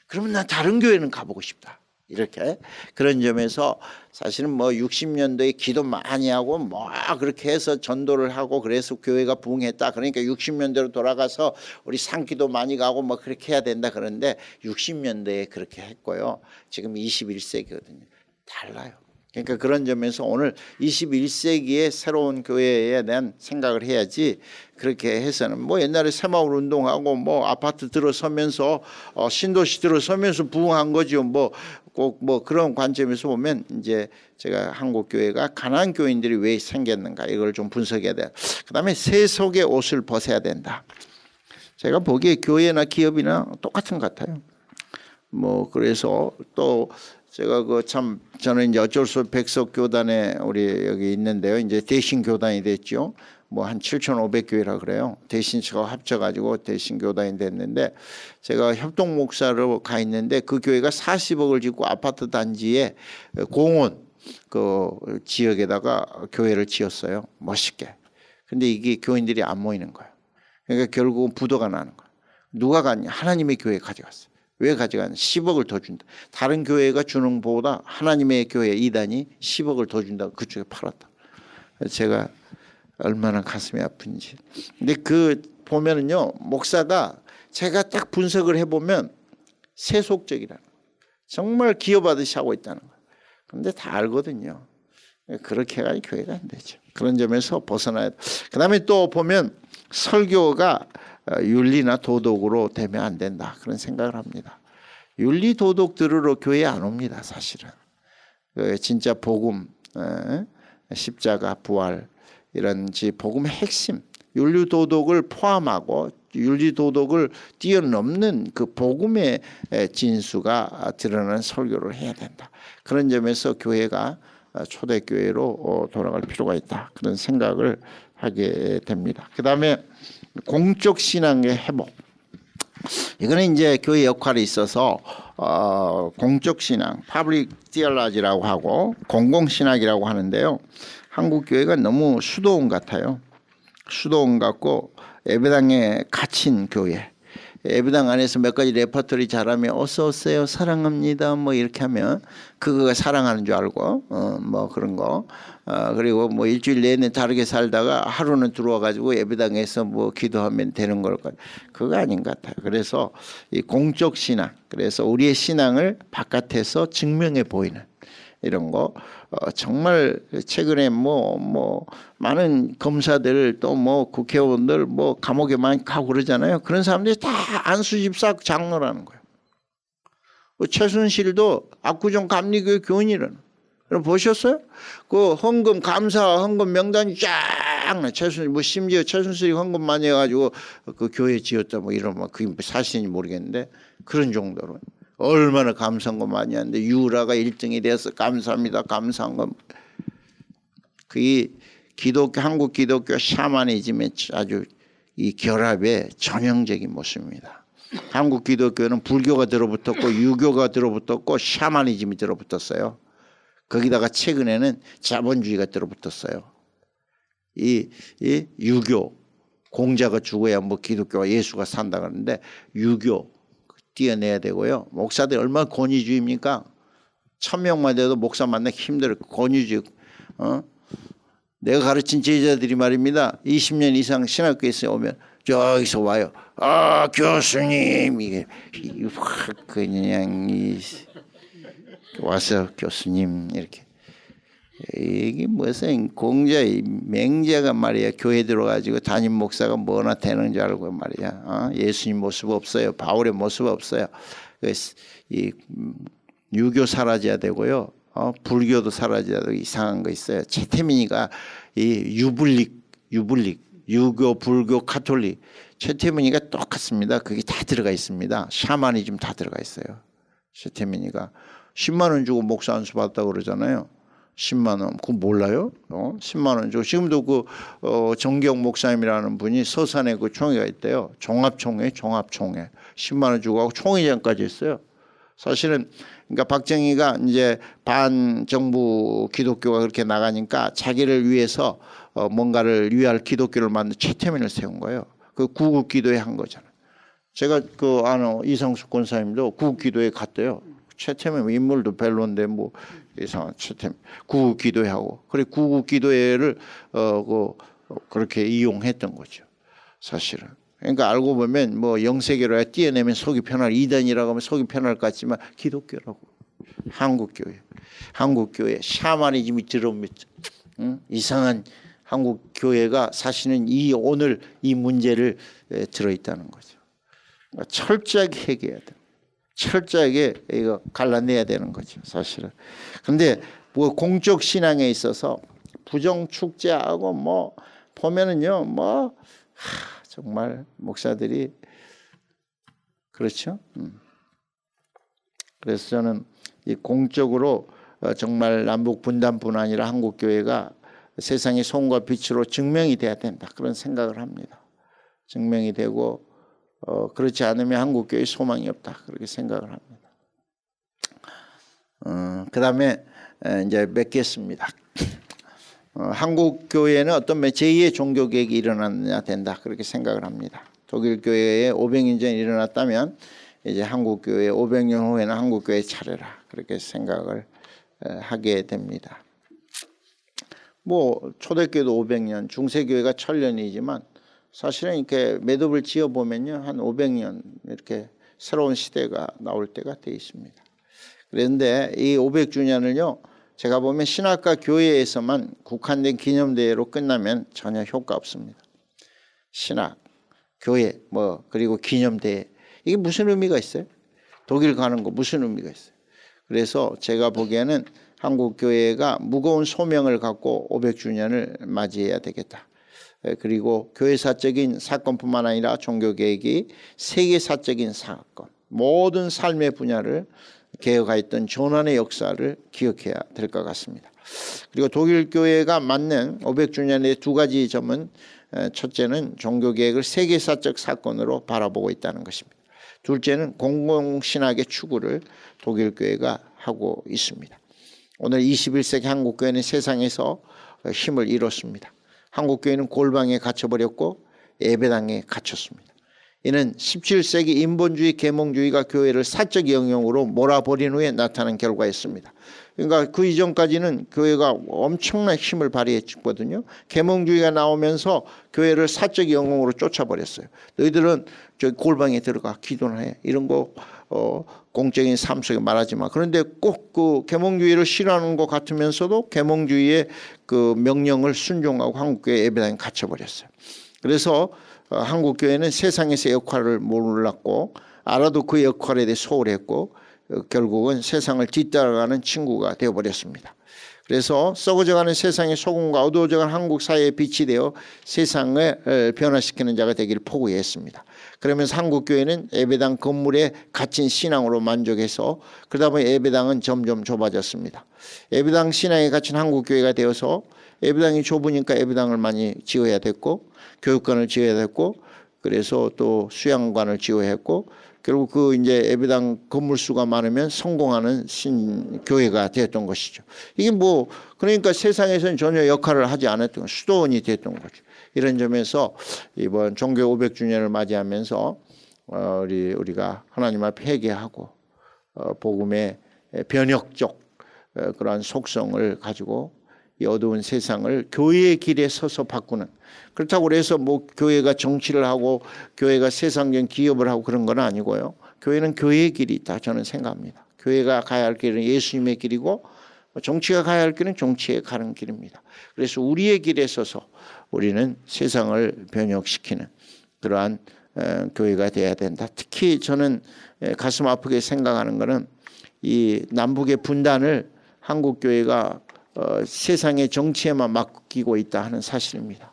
그러면 나 다른 교회는 가보고 싶다. 이렇게 그런 점에서 사실은 뭐 60년도에 기도 많이 하고 뭐 그렇게 해서 전도를 하고 그래서 교회가 부흥했다. 그러니까 60년대로 돌아가서 우리 산기도 많이 가고 뭐 그렇게 해야 된다. 그런데 60년대에 그렇게 했고요. 지금 21세기거든요. 달라요. 그러니까 그런 점에서 오늘 21세기의 새로운 교회에 대한 생각을 해야지 그렇게 해서는 뭐 옛날에 새마을 운동하고 뭐 아파트 들어서면서 신도시 들어서면서 부흥한 거죠. 뭐 꼭 뭐 그런 관점에서 보면 이제 제가 한국 교회가 가난한 교인들이 왜 생겼는가 이걸 좀 분석해야 돼. 그다음에 세속의 옷을 벗어야 된다. 제가 보기에 교회나 기업이나 똑같은 것 같아요. 뭐 그래서 또 제가 그 참 저는 이제 어쩔 수 없이 백석교단에 우리 여기 있는데요. 이제 대신교단이 됐죠. 뭐 한 7,500교회라 그래요. 대신처가 합쳐가지고 대신교단이 됐는데 제가 협동목사로 가 있는데 그 교회가 40억을 짓고 아파트 단지에 공원 그 지역에다가 교회를 지었어요. 멋있게. 근데 이게 교인들이 안 모이는 거예요. 그러니까 결국은 부도가 나는 거예요. 누가 갔냐? 하나님의 교회 가져갔어요. 왜 가져가냐? 10억을 더 준다. 다른 교회가 주는 것보다 하나님의 교회 이단이 10억을 더 준다고 그쪽에 팔았다. 제가 얼마나 가슴이 아픈지. 근데 그 보면은요, 목사가 제가 딱 분석을 해보면 세속적이라는 거예요. 정말 기여받으시 하고 있다는 거예요. 그런데 다 알거든요. 그렇게 해가 교회가 안 되죠. 그런 점에서 벗어나야 돼. 그 다음에 또 보면 설교가 윤리나 도덕으로 되면 안 된다. 그런 생각을 합니다. 윤리 도덕 들으러 교회 안 옵니다. 사실은. 진짜 복음, 십자가, 부활 이런 복음의 핵심, 윤리 도덕을 포함하고 윤리 도덕을 뛰어넘는 그 복음의 진수가 드러나는 설교를 해야 된다. 그런 점에서 교회가 초대교회로 돌아갈 필요가 있다. 그런 생각을 하게 됩니다. 그 다음에 공적 신앙의 회복. 이거는 이제 교회 역할이 있어서 공적 신앙, 파블릭 티얼라지라고 하고 공공 신학이라고 하는데요. 한국 교회가 너무 수도원 같아요. 수도원 같고 예배당에 갇힌 교회. 예배당 안에서 몇 가지 레퍼토리 잘하면 어서 오세요 사랑합니다 뭐 이렇게 하면 그거가 사랑하는 줄 알고 뭐 그런 거 그리고 뭐 일주일 내내 다르게 살다가 하루는 들어와 가지고 예배당에서 뭐 기도하면 되는 걸 그거 아닌 것 같아요. 그래서 이 공적 신앙, 그래서 우리의 신앙을 바깥에서 증명해 보이는 이런 거 정말 최근에 뭐 많은 검사들 또 뭐 국회의원들 뭐 감옥에 많이 가고 그러잖아요. 그런 사람들이 다 안수집사 장로라는 거예요. 최순실도 압구정 감리교회 교인이라는. 여러분 보셨어요? 그 헌금 감사 헌금 명단이 쫙 최순실 뭐 심지어 최순실이 헌금 많이 해가지고 그 교회 지었다 뭐 이런 뭐 그게 사실인지 모르겠는데 그런 정도로 얼마나 감사한 거 많이 하는데 유라가 1등이 돼서 감사합니다 감사한 거 그게 기독교 한국 기독교 샤머니즘의 아주 이 결합의 전형적인 모습입니다. 한국 기독교는 불교가 들어붙었고 유교가 들어붙었고 샤머니즘이 들어붙었어요. 거기다가 최근에는 자본주의가 들어붙었어요. 이 유교 공자가 죽어야 뭐 기독교와 예수가 산다 그러는데 유교 띄어내야 되고요. 목사들 얼마나 권위주의입니까? 1000명만 돼도 목사 만나기 힘들어요. 권위주의. 내가 가르친 제자들이 말입니다. 20년 이상 신학교에서 오면 저기서 와요. 아 교수님 이게 확 그냥 와서 교수님 이렇게 이게 무슨 공자의 맹자가 말이야 교회 들어가지고 담임 목사가 뭐나 되는 줄 알고 말이야 예수님 모습 없어요 바울의 모습 없어요 이 유교 사라져야 되고요 불교도 사라져야 되고 이상한 거 있어요 최태민이가 이 유불릭 유교 불교 카톨릭 최태민이가 똑같습니다 그게 다 들어가 있습니다 샤머니즘 다 들어가 있어요 최태민이가 10만 원 주고 목사 안수 받았다고 그러잖아요. 10만 원. 그거 몰라요? 10만 원 주고. 지금도 그 정경 목사님이라는 분이 서산에 그 총회가 있대요. 종합총회. 10만 원 주고 하고 총회장까지 했어요. 사실은 그러니까 박정희가 이제 반정부 기독교가 그렇게 나가니까 자기를 위해서 뭔가를 위할 기독교를 만든 최태민을 세운 거예요. 그 구국기도회 한 거잖아요. 제가 그 아는 이상숙 권사님도 구국기도회 갔대요. 최태민 인물도 별론데 뭐 이상한 최태민 구국기도회하고 그래 구국기도회를 그렇게 이용했던 거죠 사실은. 그러니까 알고 보면 뭐 영세계로 띄어내면 속이 편할 이단이라고 하면 속이 편할 것 같지만 기독교라고 한국교회 샤머니즘이 들어옵니다. 이상한 한국교회가 사실은 오늘 이 문제를 들어있다는 거죠. 그러니까 철저하게 해결해야 돼. 철저하게 이거 갈라내야 되는 거죠, 사실은. 근데 뭐 공적 신앙에 있어서 부정 축제하고 뭐 보면은요, 뭐 정말 목사들이 그렇죠. 그래서 저는 이 공적으로 정말 남북 분단뿐 아니라 한국 교회가 세상의 소금과 빛으로 증명이 돼야 된다 그런 생각을 합니다. 증명이 되고. 그렇지 않으면 한국교회에 소망이 없다 그렇게 생각을 합니다. 그 다음에 이제 맺겠습니다. 한국교회는 어떤 제2의 종교개혁이 일어나야 된다 그렇게 생각을 합니다. 독일교회에 500년 전에 일어났다면 이제 한국교회 500년 후에는 한국교회 차례라 그렇게 생각을 하게 됩니다. 뭐 초대교회도 500년, 중세교회가 1000년이지만 사실은 이렇게 매듭을 지어 보면요 한 500년 이렇게 새로운 시대가 나올 때가 돼 있습니다. 그런데 이 500주년을요 제가 보면 신학과 교회에서만 국한된 기념대회로 끝나면 전혀 효과 없습니다. 신학, 교회 뭐 그리고 기념대회 이게 무슨 의미가 있어요? 독일 가는 거 무슨 의미가 있어요? 그래서 제가 보기에는 한국 교회가 무거운 소명을 갖고 500주년을 맞이해야 되겠다. 그리고 교회사적인 사건뿐만 아니라 종교개혁이 세계사적인 사건 모든 삶의 분야를 개혁하였던 전환의 역사를 기억해야 될 것 같습니다. 그리고 독일교회가 맞는 500주년의 두 가지 점은 첫째는 종교개혁을 세계사적 사건으로 바라보고 있다는 것입니다. 둘째는 공공신학의 추구를 독일교회가 하고 있습니다. 오늘 21세기 한국교회는 세상에서 힘을 잃었습니다. 한국교회는 골방에 갇혀버렸고 예배당에 갇혔습니다. 이는 17세기 인본주의 계몽주의가 교회를 사적 영역으로 몰아버린 후에 나타난 결과였습니다. 그러니까 그 이전까지는 교회가 엄청난 힘을 발휘했거든요. 계몽주의가 나오면서 교회를 사적 영역으로 쫓아버렸어요. 너희들은 저 골방에 들어가 기도나 해. 이런 거 공적인 삶 속에 말하지 마. 그런데 꼭 그 계몽주의를 싫어하는 것 같으면서도 계몽주의의 그 명령을 순종하고 한국교회 예배당에 갇혀버렸어요. 그래서 한국교회는 세상에서 역할을 몰랐고 알아도 그 역할에 대해 소홀했고 결국은 세상을 뒤따라가는 친구가 되어버렸습니다. 그래서 썩어져가는 세상의 소금과 어두워져가는 한국 사회의 빛이 되어 세상을 변화시키는 자가 되기를 포부했습니다. 그러면서 한국교회는 예배당 건물에 갇힌 신앙으로 만족해서 그러다 보니 예배당은 점점 좁아졌습니다. 예배당 신앙에 갇힌 한국교회가 되어서 예배당이 좁으니까 예배당을 많이 지어야 됐고 교육관을 지어야 됐고 그래서 또 수양관을 지어야 했고 결국 그 이제 예배당 건물 수가 많으면 성공하는 교회가 되었던 것이죠. 이게 뭐 그러니까 세상에서는 전혀 역할을 하지 않았던 수도원이 됐던 거죠. 이런 점에서 이번 종교 500주년을 맞이하면서 우리가 하나님 앞에 회개하고 복음의 변혁적 그러한 속성을 가지고 이 어두운 세상을 교회의 길에 서서 바꾸는, 그렇다고 해서 뭐 교회가 정치를 하고 교회가 세상적인 기업을 하고 그런 건 아니고요. 교회는 교회의 길이 있다 저는 생각합니다. 교회가 가야 할 길은 예수님의 길이고 정치가 가야 할 길은 정치에 가는 길입니다. 그래서 우리의 길에 서서 우리는 세상을 변혁시키는 그러한 교회가 돼야 된다. 특히 저는 가슴 아프게 생각하는 것은 이 남북의 분단을 한국교회가 세상의 정치에만 맡기고 있다 하는 사실입니다.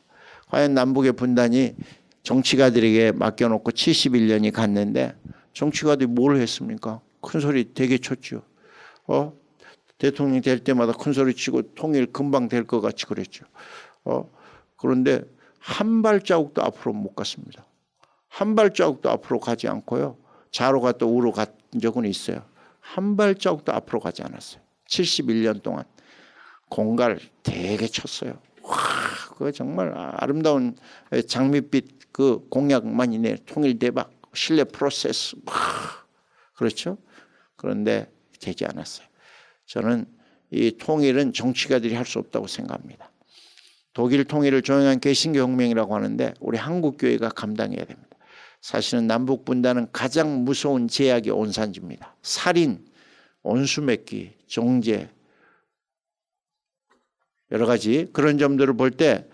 과연 남북의 분단이 정치가들에게 맡겨놓고 71년이 갔는데 정치가들이 뭘 했습니까? 큰 소리 되게 쳤죠. 대통령이 될 때마다 큰 소리 치고 통일 금방 될 것 같이 그랬죠. 그런데 한 발자국도 앞으로 못 갔습니다. 한 발자국도 앞으로 가지 않고요. 좌로가 또 우로 간 적은 있어요. 한 발자국도 앞으로 가지 않았어요. 71년 동안 공갈 되게 쳤어요. 와, 그거 정말 아름다운 장밋빛 그 공약만이네. 통일 대박, 신뢰 프로세스. 와, 그렇죠? 그런데 되지 않았어요. 저는 이 통일은 정치가들이 할 수 없다고 생각합니다. 독일 통일을 조용한 개신교 혁명이라고 하는데 우리 한국교회가 감당해야 됩니다. 사실은 남북 분단은 가장 무서운 제약의 온산지입니다. 살인, 온수맺기, 정제, 여러 가지 그런 점들을 볼 때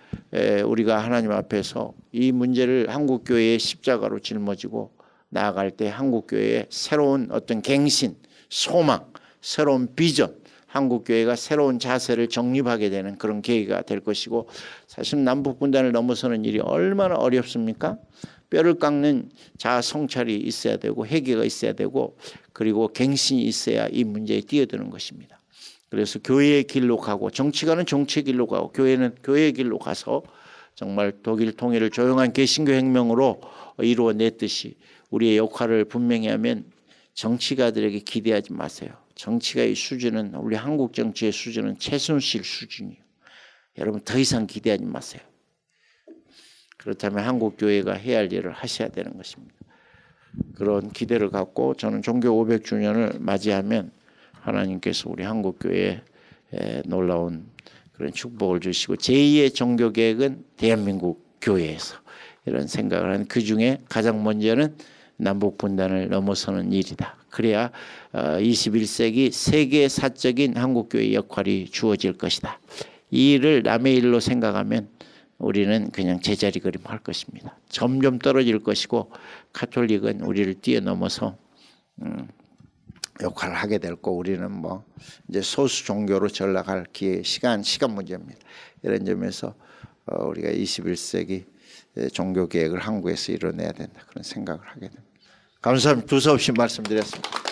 우리가 하나님 앞에서 이 문제를 한국교회의 십자가로 짊어지고 나아갈 때 한국교회의 새로운 어떤 갱신, 소망, 새로운 비전, 한국교회가 새로운 자세를 정립하게 되는 그런 계기가 될 것이고, 사실 남북분단을 넘어서는 일이 얼마나 어렵습니까? 뼈를 깎는 자아 성찰이 있어야 되고 회개가 있어야 되고 그리고 갱신이 있어야 이 문제에 뛰어드는 것입니다. 그래서 교회의 길로 가고 정치가는 정치의 길로 가고 교회는 교회의 길로 가서 정말 독일 통일을 조용한 개신교 혁명으로 이루어냈듯이 우리의 역할을 분명히 하면 정치가들에게 기대하지 마세요. 정치가의 수준은 우리 한국 정치의 수준은 최순실 수준이에요. 여러분 더 이상 기대하지 마세요. 그렇다면 한국교회가 해야 할 일을 하셔야 되는 것입니다. 그런 기대를 갖고 저는 종교 500주년을 맞이하면 하나님께서 우리 한국교회에 놀라운 그런 축복을 주시고 제2의 종교개혁은 대한민국 교회에서 이런 생각을 하는, 그중에 가장 먼저는 남북분단을 넘어서는 일이다. 그래야 21세기 세계 사적인 한국교회의 역할이 주어질 것이다. 이 일을 남의 일로 생각하면 우리는 그냥 제자리 걸음 할 것입니다. 점점 떨어질 것이고 가톨릭은 우리를 뛰어넘어서 역할을 하게 될 거고 우리는 뭐 이제 소수 종교로 전락할 기회, 시간 문제입니다. 이런 점에서 우리가 21세기 종교 개혁을 한국에서 이뤄내야 된다 그런 생각을 하게 됩니다. 감사합니다. 두서없이 말씀드렸습니다.